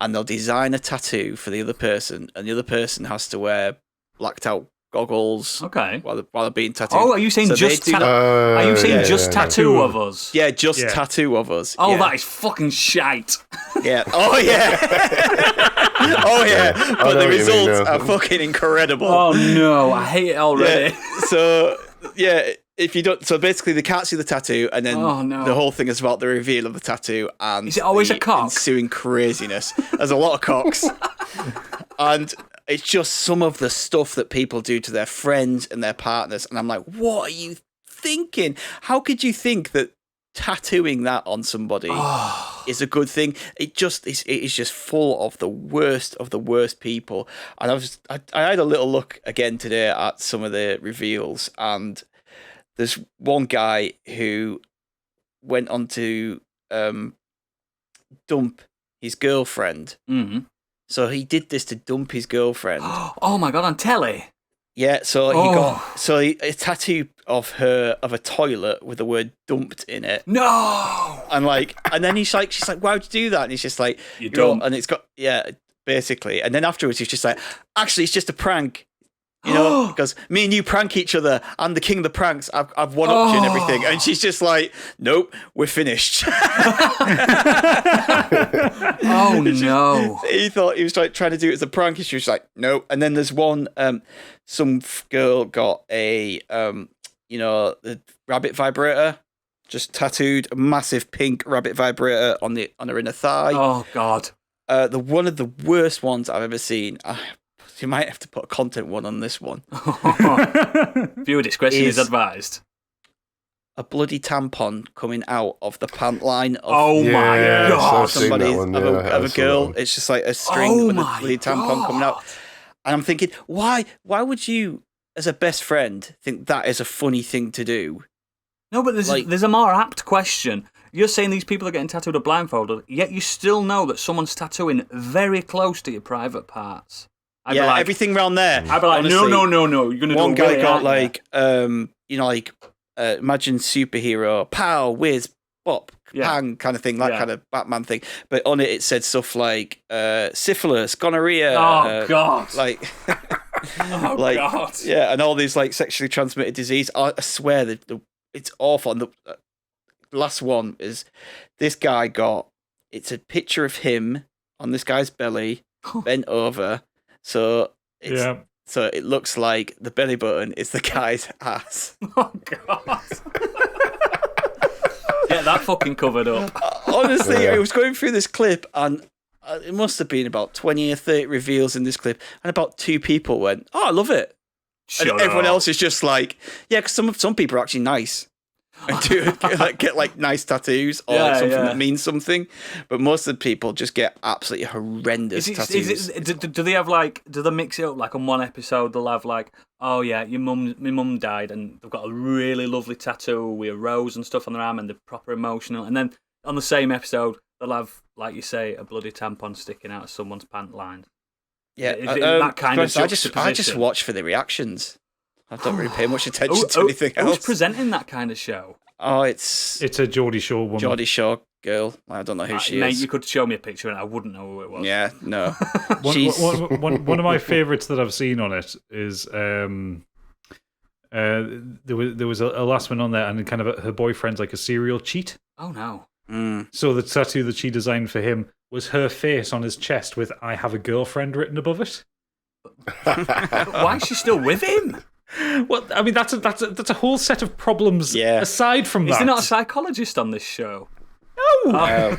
and they'll design a tattoo for the other person, and the other person has to wear blacked out goggles while they're being tattooed. Oh, are you saying just tattoo of us? Yeah, tattoo of us. Oh, yeah. That is fucking shite. Yeah. Oh, yeah. Oh, yeah. But the results are fucking incredible. Oh, no. I hate it already. Yeah. So, yeah, if you don't... So, basically, they can't see the tattoo, and then the whole thing is about the reveal of the tattoo, and... Is it always a cock? Ensuing craziness. There's a lot of cocks. And... it's just some of the stuff that people do to their friends and their partners. And I'm like, what are you thinking? How could you think that tattooing that on somebody is a good thing? It is just full of the worst people. And I had a little look again today at some of the reveals. And there's one guy who went on to dump his girlfriend. Mm-hmm. So he did this to dump his girlfriend. Oh my god, on telly. Yeah, so he got a tattoo of a toilet with the word dumped in it. No. And then she's like, why'd you do that? And he's just like, you're dumb. And it's got basically. And then afterwards he's just like, actually it's just a prank. You know, because me and you prank each other. I'm the king of the pranks. I've one-upped you and everything. And she's just like, nope, we're finished. Oh, no. He thought he was trying to do it as a prank. And she was like, no. And then there's one, some girl got a, the rabbit vibrator, just tattooed, a massive pink rabbit vibrator on her inner thigh. Oh, God. One of the worst ones I've ever seen. You might have to put a content one on this one. Viewer discretion is advised. A bloody tampon coming out of the pant line of my God. Of a girl. It's just like a string with a bloody tampon coming out. And I'm thinking, why would you, as a best friend, think that is a funny thing to do? No, but there's a more apt question. You're saying these people are getting tattooed or blindfolded, yet you still know that someone's tattooing very close to your private parts. Everything around there. I'd be like, honestly, no. You're gonna one do guy got imagine superhero, pow, whiz, bop, pang kind of thing, that kind of Batman thing. But on it said stuff like syphilis, gonorrhea. Oh God! God! Yeah, and all these like sexually transmitted disease. I swear that it's awful. And the last one is this guy got. It's a picture of him on this guy's belly, bent over. So it looks like the belly button is the guy's ass. Oh God! Get that fucking covered up. Honestly, I was going through this clip and it must have been about 20 or 30 reveals in this clip, and about 2 people went, "Oh, I love it." And everyone else is just like, "Yeah," because some people are actually nice. And get like nice tattoos or something that means something, but most of the people just get absolutely horrendous tattoos. Do they have do they mix it up? Like on one episode, they'll have like, oh yeah, my mum died, and they've got a really lovely tattoo with a rose and stuff on their arm, and they're proper emotional. And then on the same episode, they'll have, like you say, a bloody tampon sticking out of someone's pant line. Yeah, that kind of I just watch for the reactions. I don't really pay much attention to anything Who's else. presenting that kind of show? Oh, it's a Geordie Shore woman. Geordie Shore girl. I don't know who she Mate, is. you could show me a picture and I wouldn't know who it was. Yeah, no. One of my favourites that I've seen on it is there was a last one on there, and kind of her boyfriend's like a serial cheat. Oh no. So the tattoo that she designed for him was her face on his chest with "I have a girlfriend" written above it. Why is she still with him? Well, I mean, that's a whole set of problems. Yeah. Aside from that, Is there not a psychologist on this show? No.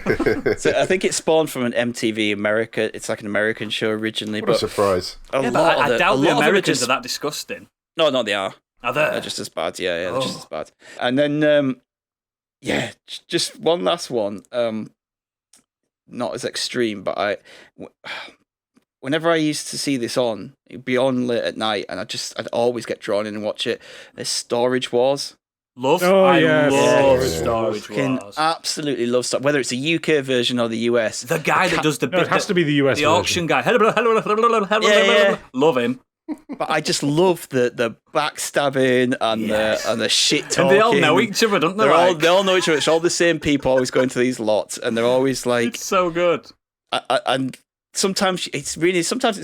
So I think it spawned from an MTV America. It's like an American show originally. What a surprise. I doubt the Americans are that disgusting. No, they are. Are they? They're just as bad. Yeah, they're just as bad. And then, just one last one. Not as extreme, but whenever I used to see this on, it'd be on late at night, and I'd always get drawn in and watch it. There's Storage Wars. Love. Yes. Love Yeah. Storage Wars. Absolutely love stuff. Whether it's a UK version or the US. The guy that does the No, it has to be the US the version. auction guy. Yeah. Love him. But I just love the backstabbing and the shit talking. And they all know each other, don't they? They all know each other. It's all the same people always going to these lots, and they're always like. It's so good. And sometimes it's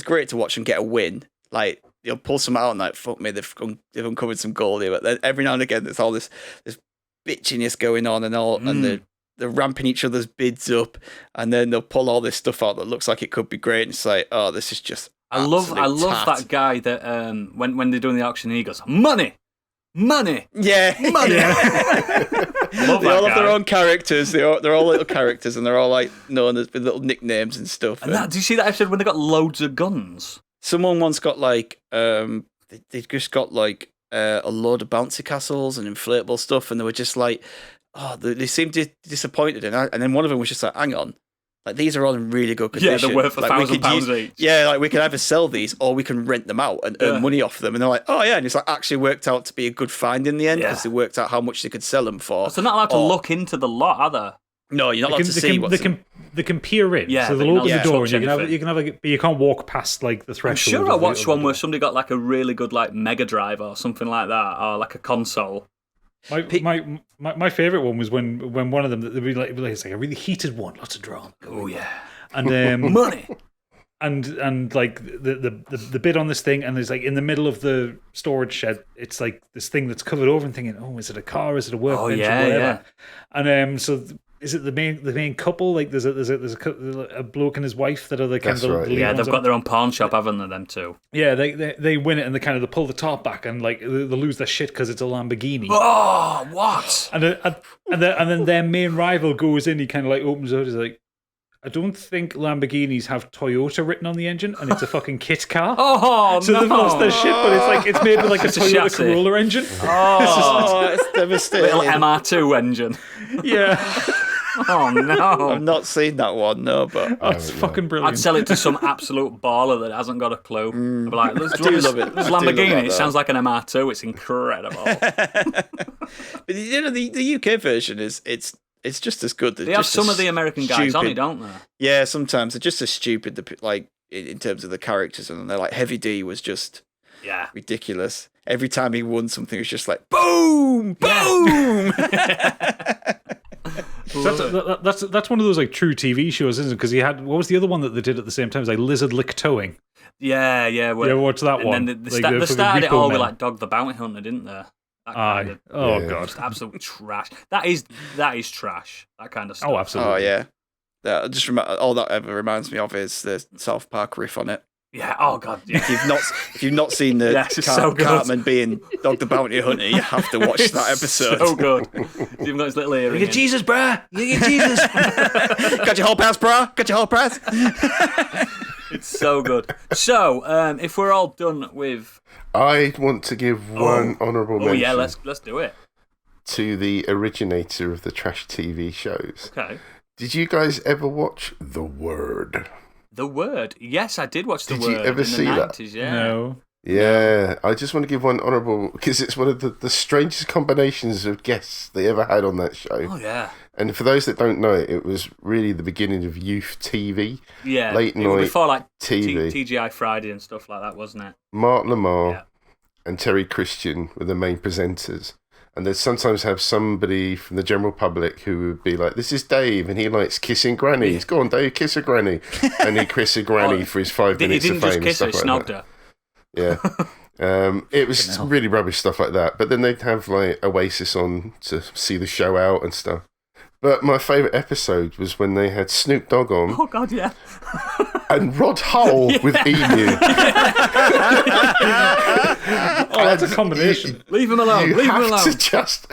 great to watch them get a win. Like you'll pull some out and like, fuck me, they've uncovered some gold here. But then every now and again, there's all this bitchiness going on, and they're ramping each other's bids up, and then they'll pull all this stuff out that looks like it could be great. And it's like, oh, this is just. I love that guy that when they're doing the auction, he goes, money. Yeah, money. They all have their own characters. They're all little characters, and they're all like known as with little nicknames and stuff. And did you see that episode when they got loads of guns? Someone once got like they just got like a load of bouncy castles and inflatable stuff, and they were just like, oh, they seemed disappointed, and then one of them was just like, hang on. Like, these are all in really good condition. Yeah, they're worth £1,000 each. Yeah, like, we can either sell these or we can rent them out and earn money off them. And they're like, oh, yeah. And it's like actually worked out to be a good find in the end because they worked out how much they could sell them for. So they're not allowed to look into the lot, are they? No, you're not allowed to see what's they can peer in. Yeah, so they'll open the door and you can't walk past like the I'm threshold. sure I watched one where somebody got like a really good like Mega Drive or something like that, or like a console. My favourite one was when one of them, they'd be like, it's like a really heated one, lots of drama. Oh yeah. And money. And like the bid on this thing, and there's like in the middle of the storage shed, it's like this thing that's covered over, and thinking, oh, is it a car? Is it a workbench? Or whatever? Yeah. And so is it the main couple? Like there's a bloke and his wife that are the kind of the lead yeah, ones they've got their own pawn shop, haven't they? Them two. Yeah, they win it, and they pull the top back, and like they lose their shit because it's a Lamborghini. Oh, what? And then their main rival goes in. He kind of like opens it. He's like, I don't think Lamborghinis have Toyota written on the engine, and it's a fucking kit car. Oh, so they've lost their shit, but it's made with like a Toyota Corolla engine. Oh, it's devastating. Little MR2 engine. Yeah. Oh no! I've not seen that one, no, but it's fucking brilliant. I'd sell it to some absolute baller that hasn't got a clue. I'd be like, I do love it. This Lamborghini, it sounds like an MR2. It's incredible. But you know, the UK version it's just as good. They have some of the American guys on it, don't they? Yeah, sometimes they're just as stupid. Like in terms of the characters, and they're like Heavy D was just ridiculous. Every time he won something, it was just like boom, boom. That's one of those like true TV shows, isn't it? Because he had, what was the other one that they did at the same time? It was like Lizard Lick Towing. Yeah. You ever watch that one? And then they started it all with like Dogg the Bounty Hunter, didn't they? God, just absolute trash. That is trash. That kind of stuff. Oh, absolutely. Oh yeah. Just all that ever reminds me of is the South Park riff on it. Yeah. Oh god. Yeah. If you've not seen the Cartman being Dogg the Bounty Hunter, you have to watch that episode. So good. You've got his little earring. You get Jesus, bruh. You get Jesus. Got your whole pass, bruh. Got your whole pass. It's so good. So, if we're all done with, I want to give one honourable mention. Oh yeah, let's do it. To the originator of the trash TV shows. Okay. Did you guys ever watch The Word? The Word? Yes, I did watch The Word. Did you ever see that? Yeah. No. Yeah, I just want to give one honourable, because it's one of the strangest combinations of guests they ever had on that show. Oh, yeah. And for those that don't know it, it was really the beginning of youth TV. Yeah. Late It was night before, like, TV. TGI Friday and stuff like that, wasn't it? Mark Lamar Yeah. and Terry Christian were the main presenters. And they'd sometimes have somebody from the general public who would be like, "This is Dave, and he likes kissing grannies. Go on, Dave, kiss a granny." And he'd kiss a granny for his 5 minutes of fame. He didn't just kiss her, he and stuff snogged like her. that. Yeah. It was really rubbish stuff like that. But then they'd have like Oasis on to see the show out and stuff. But my favourite episode was when they had Snoop Dogg on. Oh, God, yeah. And Rod Hull with Emu. Oh, that's a combination. Leave him alone. You Leave him have alone. to just,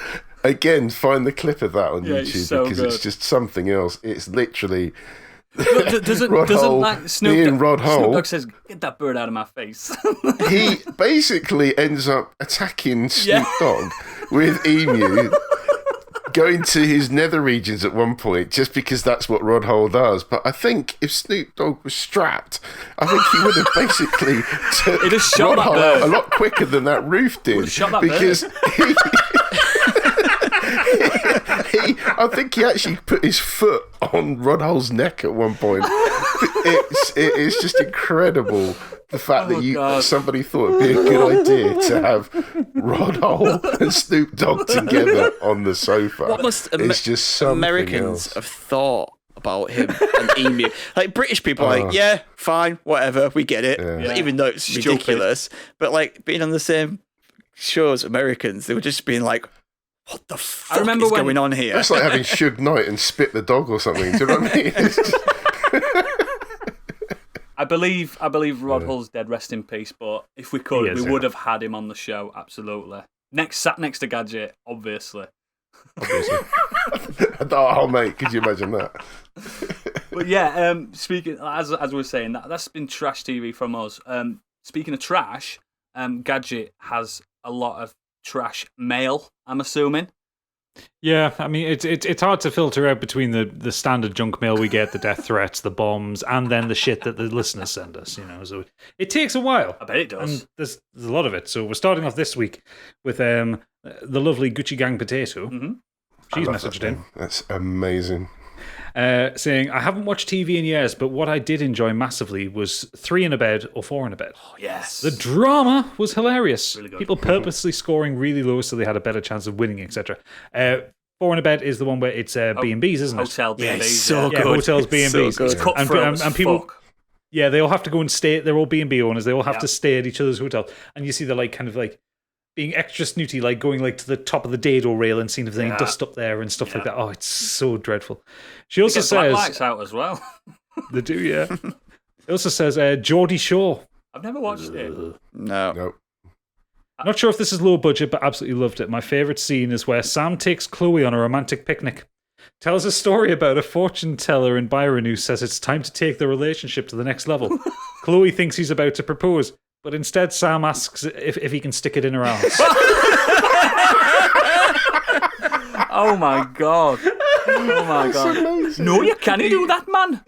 again, find the clip of that on Yeah, it's YouTube so because good. it's just something else. It's literally Doesn't Rod Hull like Snoop being Rod Hull. Snoop Dogg says, "Get that bird out of my face." He basically ends up attacking Snoop Yeah. Dogg with Emu, going to his nether regions at one point just because that's what Rod Hull does. But I think if Snoop Dogg was strapped, I think he would have basically He'd have shot Rod that Hull bird. out a lot quicker than that roof did. Would have shot that because I think he actually put his foot on Rod Hull's neck at one point. It is just incredible the fact that God. somebody thought it'd be a good idea to have Rod Hull and Snoop Dogg together on the sofa. What must it's just something Americans else. have thought about him and Emu? Like British people, are like, yeah, fine, whatever, we get it. Yeah. Even though it's Stupid. ridiculous, but like being on the same show as Americans, they were just being like, "What the fuck remember is when- going on here?" It's like having Suge Knight and Spit the Dog or something. Do you know what I mean? It's just- I believe Rod Hull's dead, rest in peace. But if we could, we would have had him on the show. Absolutely. Sat next to Gadget, obviously. Oh, mate, could you imagine that? But yeah, speaking as we were saying, that's been trash TV from us. Speaking of trash, Gadget has a lot of trash mail, I'm assuming. Yeah, I mean, it's hard to filter out between the standard junk mail we get, the death threats, the bombs, and then the shit that the listeners send us, you know. So it takes a while. I bet it does. And there's a lot of it. So we're starting off this week with the lovely Gucci Gang Potato. Mm-hmm. She's I love messaged that in. thing. That's amazing. Saying, I haven't watched TV in years, but what I did enjoy massively was 3 in a bed or 4 in a bed. Oh, yes. The drama was hilarious. Really good. People purposely scoring really low so they had a better chance of winning, etc. 4 in a bed is the one where it's B&Bs, isn't it? Hotel B&Bs. Yeah, it's so Yeah, good. hotels, B&Bs. So good. It's cutthroat as and people, fuck. yeah, they all have to go and stay. They're all B&B owners. They all have Yeah. to stay at each other's hotel. And you see they're like kind of like being extra snooty, like going like to the top of the dado rail and seeing if there's any dust up there and stuff like that. Oh, it's so dreadful. She also Get black says lights out as well. they do, yeah. It also says Geordie Shore. I've never watched it. No. Nope. Not sure if this is low budget, but absolutely loved it. My favourite scene is where Sam takes Chloe on a romantic picnic. Tells a story about a fortune teller in Byron who says it's time to take the relationship to the next level. Chloe thinks he's about to propose, but instead Sam asks if he can stick it in her arms. Oh my god. Oh my god. No, you can't do that, man.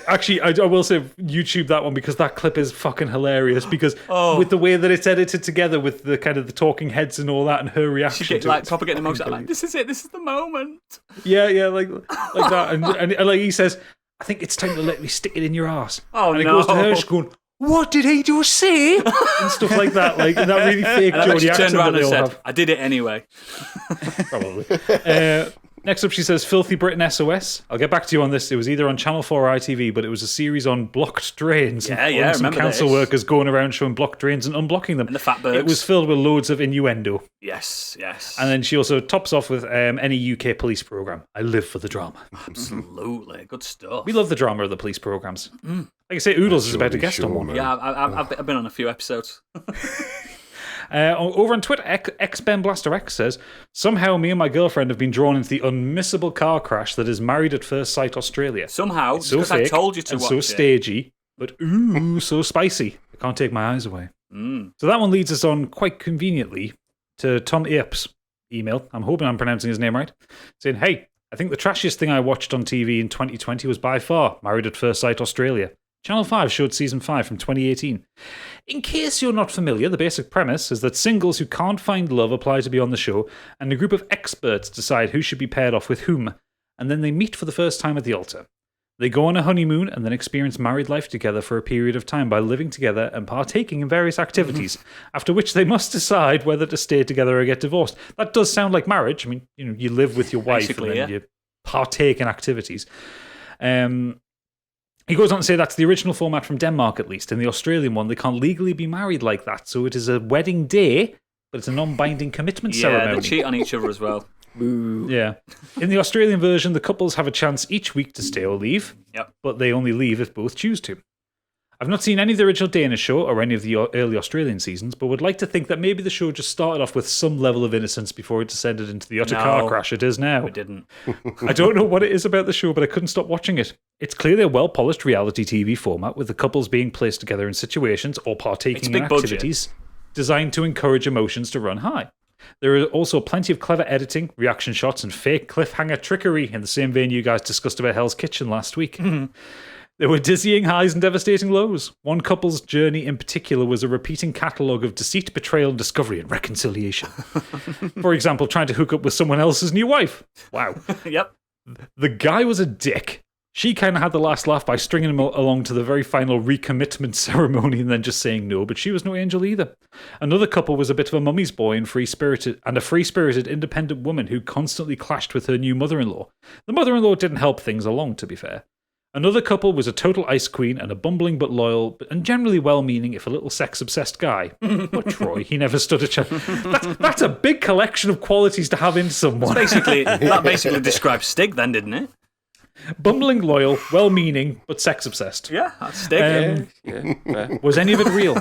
Actually, I will say YouTube that one because that clip is fucking hilarious because with the way that it's edited together with the kind of the talking heads and all that and her reaction She get to like it. proper getting emotional. Like, this is it. This is the moment. Yeah, like that. And like he says, I think it's time to let me stick it in your ass. Oh, and it no. goes to her, she's going, what did he just say? And stuff like that. Like that really fake And I bet Geordie she accent turned around that they and all said, have. I did it anyway. Probably. Next up, she says, Filthy Britain SOS. I'll get back to you on this. It was either on Channel 4 or ITV, but it was a series on blocked drains. Yeah, and yeah, I some remember council this. workers going around showing blocked drains and unblocking them. And the fatbergs. It was filled with loads of innuendo. Yes. And then she also tops off with any UK police programme. I live for the drama. Absolutely. Good stuff. We love the drama of the police programmes. Like I say, Oodles is about to guest on one. man. Yeah, I've been on a few episodes. Over on Twitter, Ben Blaster X says, somehow me and my girlfriend have been drawn into the unmissable car crash that is Married at First Sight Australia. Somehow, It's so because I fake told you to and watch so it. stagey, but ooh, so spicy. I can't take my eyes away. So that one leads us on quite conveniently to Tom Apes' email. I'm hoping I'm pronouncing his name right. Saying, hey, I think the trashiest thing I watched on TV in 2020 was by far Married at First Sight Australia. Channel 5 showed Season 5 from 2018. In case you're not familiar, the basic premise is that singles who can't find love apply to be on the show, and a group of experts decide who should be paired off with whom, and then they meet for the first time at the altar. They go on a honeymoon and then experience married life together for a period of time by living together and partaking in various activities, after which they must decide whether to stay together or get divorced. That does sound like marriage. I mean, you live with your wife and then you partake in activities. He goes on to say that's the original format from Denmark, at least. In the Australian one, they can't legally be married like that, so it is a wedding day, but it's a non-binding commitment ceremony. Yeah, they cheat on each other as well. Boo. Yeah. In the Australian version, the couples have a chance each week to stay or leave, but they only leave if both choose to. I've not seen any of the original Danish show or any of the early Australian seasons, but would like to think that maybe the show just started off with some level of innocence before it descended into the utter car crash it is now. It didn't. I don't know what it is about the show, but I couldn't stop watching it. It's clearly a well-polished reality TV format with the couples being placed together in situations or partaking in activities designed to encourage emotions to run high. There are also plenty of clever editing, reaction shots, and fake cliffhanger trickery in the same vein you guys discussed about Hell's Kitchen last week. There were dizzying highs and devastating lows. One couple's journey in particular was a repeating catalogue of deceit, betrayal, discovery, and reconciliation. For example, trying to hook up with someone else's new wife. Wow. Yep. The guy was a dick. She kind of had the last laugh by stringing him along to the very final recommitment ceremony and then just saying no, but she was no angel either. Another couple was a bit of a mummy's boy and a free-spirited independent woman who constantly clashed with her new mother-in-law. The mother-in-law didn't help things along, to be fair. Another couple was a total ice queen and a bumbling but loyal and generally well-meaning, if a little sex-obsessed guy. But Troy, he never stood a chance. That's a big collection of qualities to have in someone. That basically describes Stig then, didn't it? Bumbling, loyal, well-meaning, but sex-obsessed. Yeah, that's Stig. Was any of it real?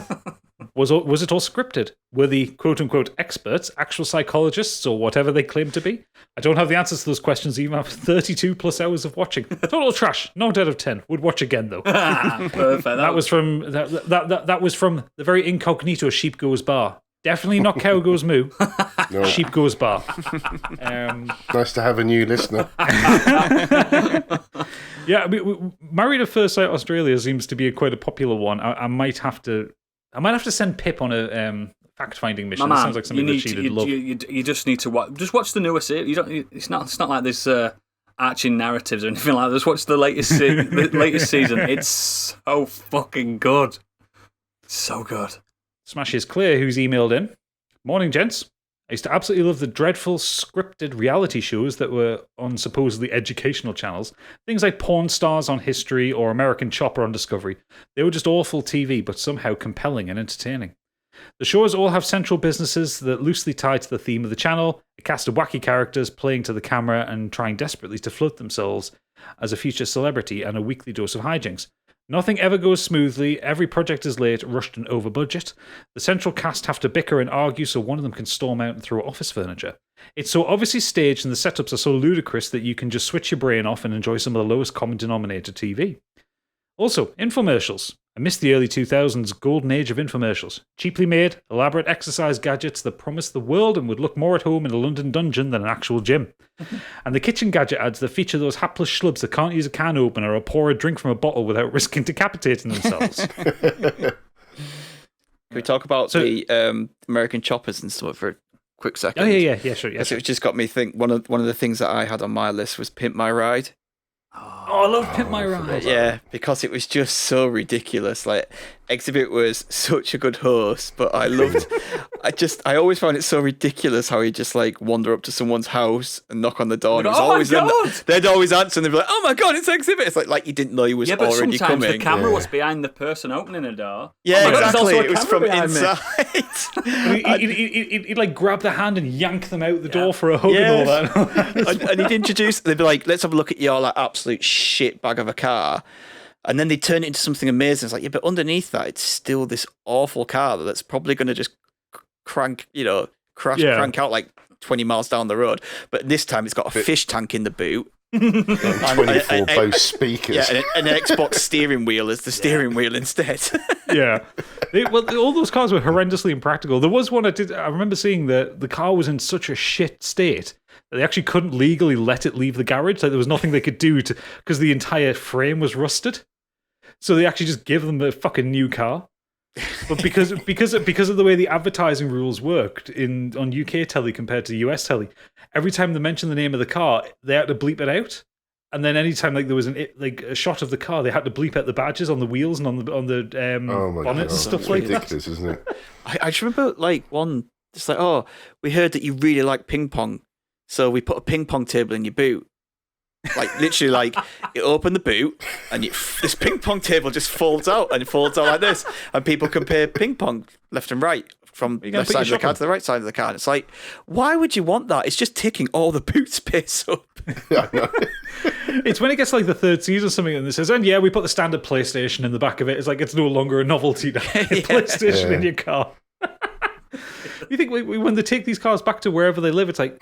Was it all scripted? Were the quote-unquote experts actual psychologists or whatever they claim to be? I don't have the answers to those questions even after 32 plus hours of watching. Total trash. 9 out of 10. Would watch again though. Perfect. That was from the very incognito Sheep Goes Bar. Definitely not Cow Goes Moo. No. Sheep Goes Bar. Nice to have a new listener. Yeah, I mean, Married at First Sight Australia seems to be quite a popular one. I might have to send Pip on a fact-finding mission. It sounds like something that she'd love. You just need to watch the newer series. You don't. It's not like this arching narratives or anything like that. Just watch the latest season. It's so fucking good. So good. Smash is Clear, who's emailed in. Morning, gents. I used to absolutely love the dreadful scripted reality shows that were on supposedly educational channels. Things like Pawn Stars on History or American Chopper on Discovery. They were just awful TV, but somehow compelling and entertaining. The shows all have central businesses that loosely tie to the theme of the channel, a cast of wacky characters playing to the camera and trying desperately to float themselves as a future celebrity and a weekly dose of hijinks. Nothing ever goes smoothly, every project is late, rushed and over budget. The central cast have to bicker and argue so one of them can storm out and throw office furniture. It's so obviously staged and the setups are so ludicrous that you can just switch your brain off and enjoy some of the lowest common denominator TV. Also, infomercials. I miss the early 2000s golden age of infomercials. Cheaply made, elaborate exercise gadgets that promised the world and would look more at home in a London dungeon than an actual gym. And the kitchen gadget ads that feature those hapless schlubs that can't use a can opener or pour a drink from a bottle without risking decapitating themselves. Can we talk about the American Choppers and stuff for a quick second? Oh, yeah, sure. Yeah, It just got me think. One of the things that I had on my list was Pimp My Ride. Oh, I love Pimp My Ride. Yeah, because it was just so ridiculous. Like, Exhibit was such a good host, but I loved. I always found it so ridiculous how he'd just like wander up to someone's house and knock on the door. And it was always they'd always answer and they'd be like, "Oh my god, it's Exhibit!" It's like you didn't know he was already coming. Yeah, but sometimes the camera was behind the person opening a door. Yeah, exactly. It was from inside. He'd like grab the hand and yank them out the door for a hug and all that. and he'd introduce. They'd be like, "Let's have a look at your like absolute shit bag of a car." And then they turn it into something amazing. It's like, yeah, but underneath that, it's still this awful car that's probably going to just crank out like 20 miles down the road. But this time it's got a fish tank in the boot. 24 Bose speakers. Yeah, and an Xbox steering wheel as the steering wheel instead. Yeah. All those cars were horrendously impractical. There was one I remember seeing the car was in such a shit state that they actually couldn't legally let it leave the garage. Like there was nothing they could do because the entire frame was rusted. So they actually just give them a fucking new car. But because of the way the advertising rules worked on UK telly compared to US telly, every time they mentioned the name of the car, they had to bleep it out. And then anytime there was a shot of the car, they had to bleep out the badges on the wheels and on the bonnet and stuff like that. Ridiculous, isn't it? I just remember one. It's like, oh, we heard that you really like ping pong, so we put a ping pong table in your boot. Like literally, like you open the boot and this ping pong table just folds out and it folds out like this, and people compare ping pong left and right from left side of the car to the right side of the car. And it's like, why would you want that? It's just taking all the boot space up. It's when it gets like the third season or something, and it says, and yeah, we put the standard PlayStation in the back of it. It's like it's no longer a novelty now. PlayStation in your car. You think when they take these cars back to wherever they live, it's like,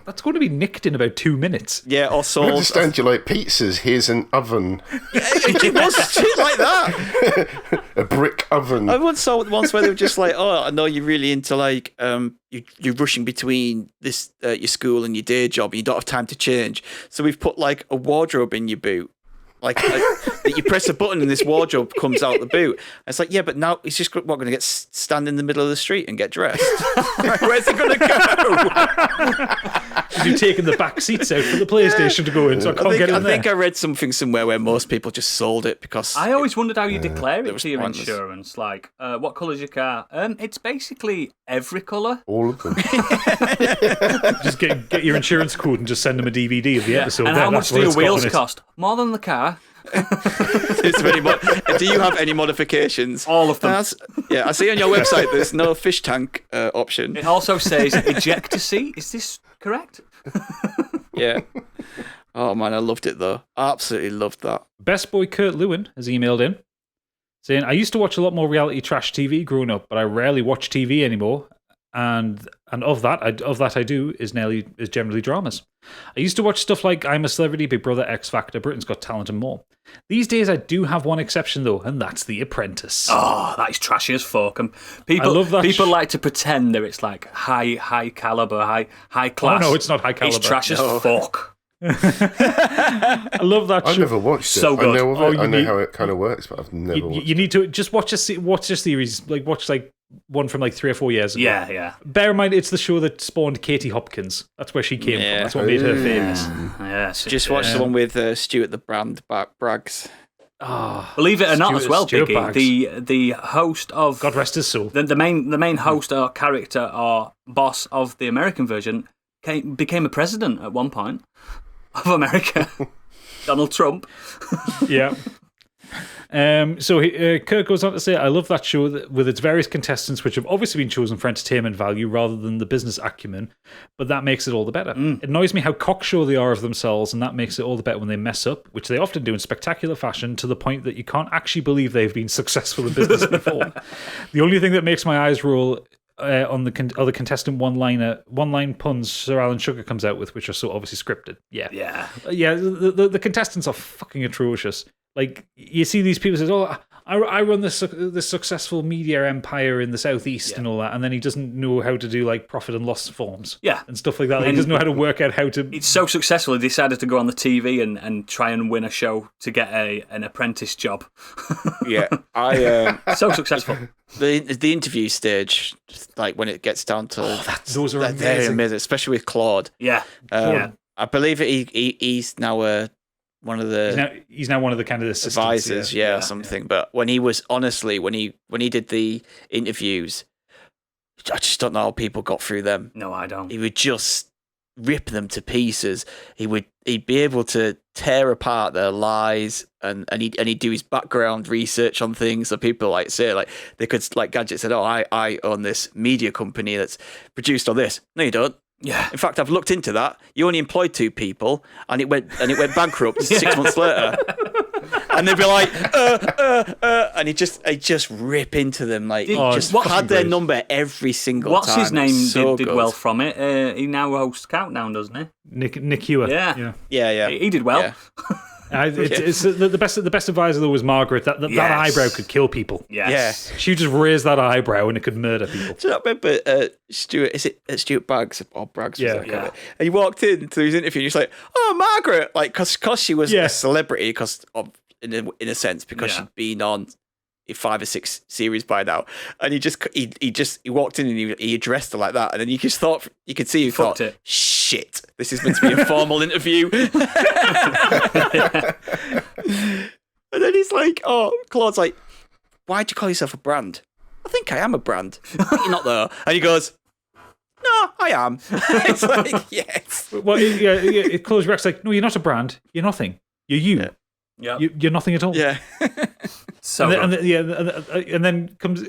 that's going to be nicked in about 2 minutes. Yeah, or sold. I understand you like pizzas. Here's an oven. It was shit like that. A brick oven. I once saw once where they were just like, oh, I know you're really into like, you're rushing between this your school and your day job, and you don't have time to change. So we've put like a wardrobe in your boot. Like that you press a button and this wardrobe comes out the boot. And it's like, yeah, but now he's just going to stand in the middle of the street and get dressed. Where's he going to go? You've taken the back seats out for the PlayStation to go in, so I can't get in there. I think I read something somewhere where most people just sold it because... I always wondered how you declare it to your pointless. insurance. Like, what colour's your car? It's basically every colour. All of them. Just get your insurance code and just send them a DVD of the episode. And how much do your wheels cost? More than the car. Do you have any modifications? All of them. I see on your website there's no fish tank option. It also says ejector seat. Is this correct? Yeah. Oh man, I loved it though. Absolutely loved that. Best boy Kurt Lewin has emailed in saying, I used to watch a lot more reality trash TV growing up, but I rarely watch TV anymore. And of that I do is generally dramas. I used to watch stuff like I'm a Celebrity, Big Brother, X Factor, Britain's Got Talent, and more. These days I do have one exception though, and that's The Apprentice. Oh, that is trashy as fuck. And people like to pretend that it's like high caliber, high class. Oh no, it's not high caliber. It's trash as fuck. I love that show. I've never watched it. So good. I know of it. I know how it kind of works, but I've never watched it. You need to just watch a series, like watch like one from like 3 or 4 years ago. Yeah. Bear in mind, it's the show that spawned Katie Hopkins. That's where she came from. That's what made her famous. Yes. Just watched the one with Stuart the Brand Braggs. Oh, believe it or not, as well, Stuart Biggie, the host of God rest his soul. The main host or character or boss of the American version became a president at one point of America. Donald Trump. Yeah. So Kirk goes on to say, I love that show with its various contestants, which have obviously been chosen for entertainment value rather than the business acumen, but that makes it all the better. It annoys me how cocksure they are of themselves, and that makes it all the better when they mess up, which they often do in spectacular fashion, to the point that you can't actually believe they've been successful in business before. The only thing that makes my eyes roll on the other contestant one-line puns Sir Alan Sugar comes out with, which are so obviously scripted. Yeah. The contestants are fucking atrocious. Like, you see these people say, oh, I run this successful media empire in the southeast and all that, and then he doesn't know how to do like profit and loss forms, and stuff like that. He doesn't know how to work out how to. It's so successful, he decided to go on the TV and try and win a show to get an apprentice job. So successful. The interview stage, like when it gets down to those are amazing, especially with Claude. I believe he's now one of the he's now one of the kind of advisors, or something. But when he was when he did the interviews, I just don't know how people got through them. No, I don't. He would just rip them to pieces. He'd be able to tear apart their lies, and he'd do his background research on things. So people like say like they could like Gadget said, oh, I own this media company that's produced all this. No, you don't. Yeah. In fact, I've looked into that. You only employed 2 people, and it went bankrupt 6 months later. And they'd be like, and he just rip into them like just had their number every single time. What's his name did well from it. He now hosts Countdown, doesn't he? Nick Hewer. Yeah. He did well. Yeah. It's the best advisor though was Margaret. That eyebrow could kill people. Yes. Yeah. She would just raise that eyebrow and it could murder people. Do you not remember Stuart? Is it Stuart Braggs or Braggs? Yeah. And he walked into his interview and he's like, "Oh, Margaret!" Like because she was a celebrity because in a sense, because she'd been on 5 or 6 series by now, and he walked in and he addressed her like that, and then you could see he thought, shit, this is meant to be a formal interview. And then he's like, Claude's like, why'd you call yourself a brand? I think I am a brand. You're not though. And he goes, no, I am. It's like, yes. Well, Claude reacts like, no, you're not a brand. You're nothing. You're you. Yeah. You're nothing at all. Yeah. And then comes,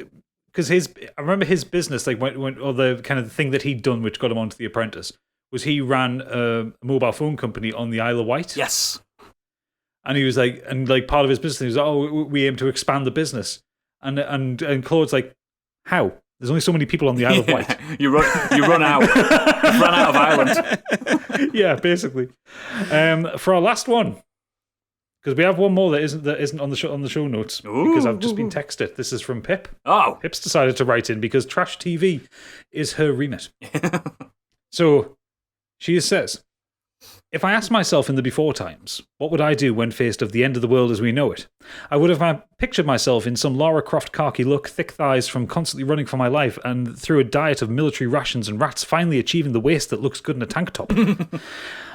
because I remember his business, like or the kind of thing that he'd done, which got him onto The Apprentice, was he ran a mobile phone company on the Isle of Wight. Yes. And he was like, part of his business, he was like, we aim to expand the business. And Claude's like, how? There's only so many people on the Isle of Wight. You run out. You've run out of Ireland. Yeah, basically. For our last one, because we have one more that isn't on the show notes, because I've just been texted. This is from Pip. Oh. Pip's decided to write in because trash TV is her remit. So she says, if I asked myself in the before times, what would I do when faced with the end of the world as we know it? I would have pictured myself in some Lara Croft khaki look, thick thighs from constantly running for my life, and through a diet of military rations and rats, finally achieving the waist that looks good in a tank top.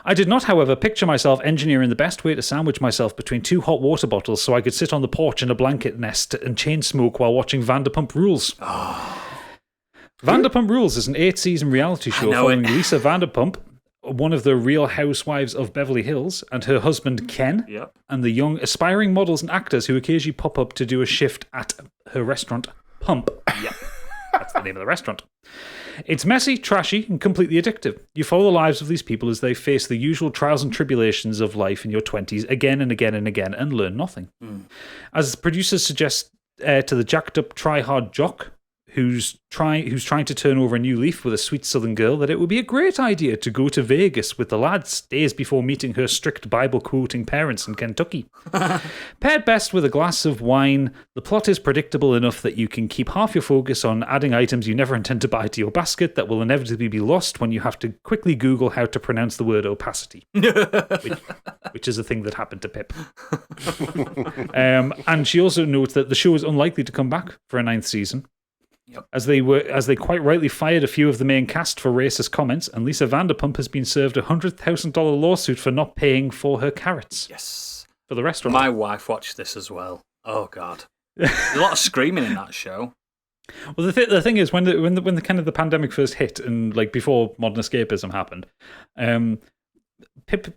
I did not, however, picture myself engineering the best way to sandwich myself between 2 hot water bottles so I could sit on the porch in a blanket nest and chain smoke while watching Vanderpump Rules. Vanderpump Rules is an 8-season reality show following Lisa Vanderpump, one of the Real Housewives of Beverly Hills, and her husband Ken, and the young aspiring models and actors who occasionally pop up to do a shift at her restaurant, Pump. Yeah, that's the name of the restaurant. It's messy, trashy, and completely addictive. You follow the lives of these people as they face the usual trials and tribulations of life in your 20s again and again and again and learn nothing. As producers suggest to the jacked-up try-hard jock who's trying to turn over a new leaf with a sweet southern girl, that it would be a great idea to go to Vegas with the lads days before meeting her strict Bible-quoting parents in Kentucky. Paired best with a glass of wine, the plot is predictable enough that you can keep half your focus on adding items you never intend to buy to your basket that will inevitably be lost when you have to quickly Google how to pronounce the word opacity, which is a thing that happened to Pip. And she also notes that the show is unlikely to come back for a 9th season, as they quite rightly fired a few of the main cast for racist comments, and Lisa Vanderpump has been served a $100,000 lawsuit for not paying for her carrots. Yes. For the restaurant. My wife watched this as well. Oh God, there's a lot of screaming in that show. Well, the thing is, when the kind of the pandemic first hit, and like before modern escapism happened, Pip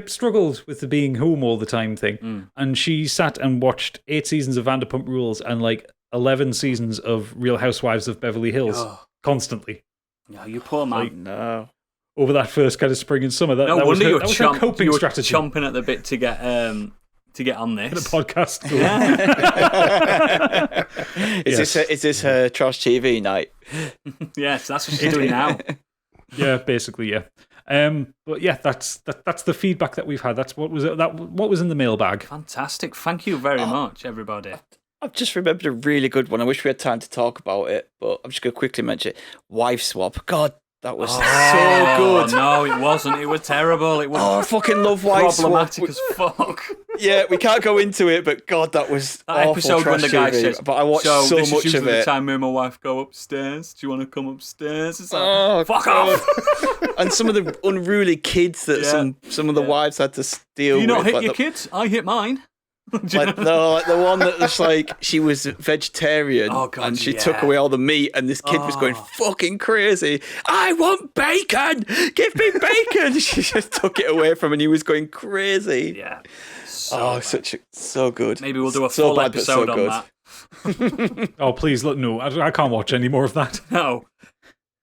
struggled with the being home all the time thing, and she sat and watched 8 seasons of Vanderpump Rules and like 11 seasons of Real Housewives of Beverly Hills constantly. No, you poor man. Like, no. Over that first kind of spring and summer, that was her coping strategy. Chomping at the bit to get on this. The podcast. Is this her trash TV night? Yes, that's what she's doing now. Yeah, basically, yeah. But yeah, that's the feedback that we've had. That's what was in the mailbag. Fantastic. Thank you very much, everybody. I've just remembered a really good one. I wish we had time to talk about it, but I'm just going to quickly mention it. Wife Swap. God, that was so good. No, it wasn't. It was terrible. It was I fucking love Wife Swap. Problematic as fuck. Yeah, we can't go into it, but God, that was that episode when the guy says, but I watched so this much is of the it. time me and my wife go upstairs. Do you want to come upstairs? It's like, fuck off. And some of the unruly kids that some of the wives had to deal with. Do you not hit your kids? I hit mine. Like the one that was like, she was vegetarian and she took away all the meat, and this kid was going fucking crazy. I want bacon! Give me bacon! She just took it away from him and he was going crazy. Yeah. So good. Maybe we'll do a full episode on that. Oh, please, look, no, I can't watch any more of that. No.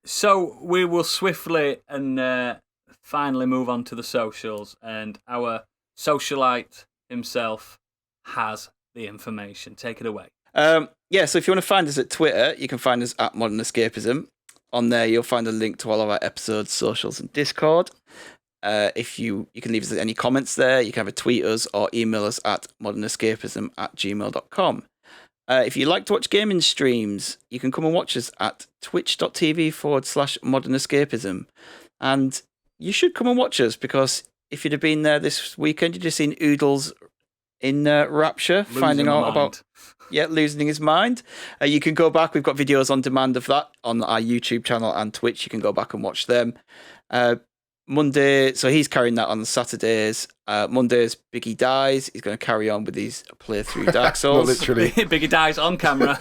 So we will swiftly and finally move on to the socials, and our socialite himself has the information. Take it away. So if you want to find us at Twitter, you can find us at Modern Escapism. On there, you'll find a link to all of our episodes, socials, and Discord. If you can leave us any comments there, you can either tweet us or email us at modernescapism@gmail.com. If you like to watch gaming streams, you can come and watch us at twitch.tv/modernescapism. And you should come and watch us, because if you'd have been there this weekend, you'd have seen Oodles in Rapture, finding out about losing his mind. You can go back. We've got videos on demand of that on our YouTube channel and Twitch. You can go back and watch them. Monday, so he's carrying that on Saturdays. Mondays, Biggie dies. He's going to carry on with his playthrough Dark Souls. Not literally. Biggie dies on camera.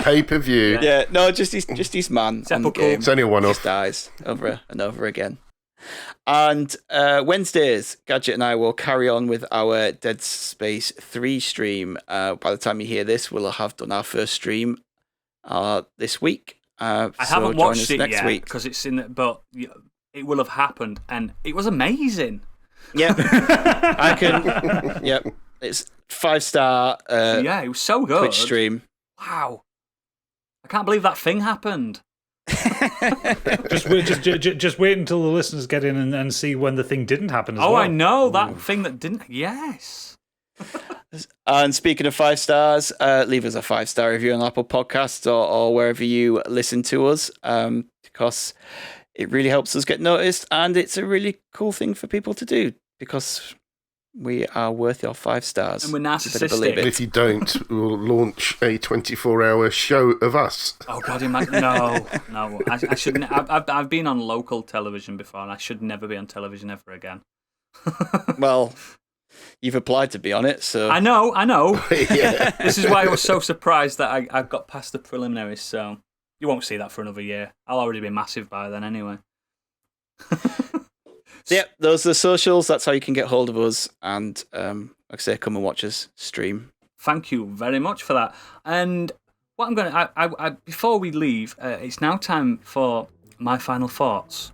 Pay-per-view. Yeah, no, just his man on the game. It's only a one-off. Just dies over and over again. And Wednesdays, Gadget and I will carry on with our Dead Space 3 stream. By the time you hear this, we'll have done our first stream this week. I haven't watched it yet because it's in it, but it will have happened, and it was amazing. Yeah, I can. Yep, it's 5-star. Yeah, it was so good. Twitch stream. Wow, I can't believe that thing happened. just wait until the listeners get in and see when the thing didn't happen as well. Oh, I know that thing that didn't. Yes. And speaking of 5 stars, leave us a 5-star review on Apple Podcasts or wherever you listen to us, because it really helps us get noticed, and it's a really cool thing for people to do because we are worth your 5 stars. And we're narcissistic. You better believe it. If you don't, we'll launch a 24-hour show of us. Oh God, imagine! No. I shouldn't. I've been on local television before, and I should never be on television ever again. Well, you've applied to be on it, so I know. Yeah. This is why I was so surprised that I got past the preliminaries. So you won't see that for another year. I'll already be massive by then, anyway. Yep, those are the socials. That's how you can get hold of us. And like I say, come and watch us stream. Thank you very much for that. And what I'm going to... before we leave, it's now time for my final thoughts.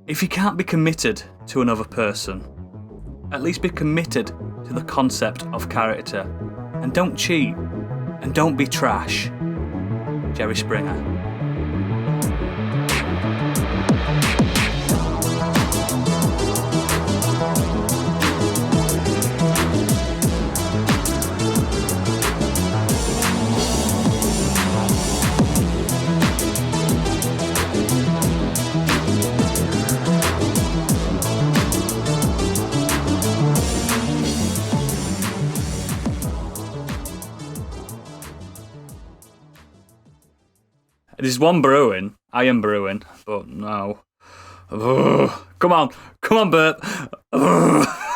If you can't be committed to another person, at least be committed to the concept of character. And don't cheat. And don't be trash. Jerry Springer. There's one brewing. I am brewing, but no. Ugh. Come on, Bert. Ugh.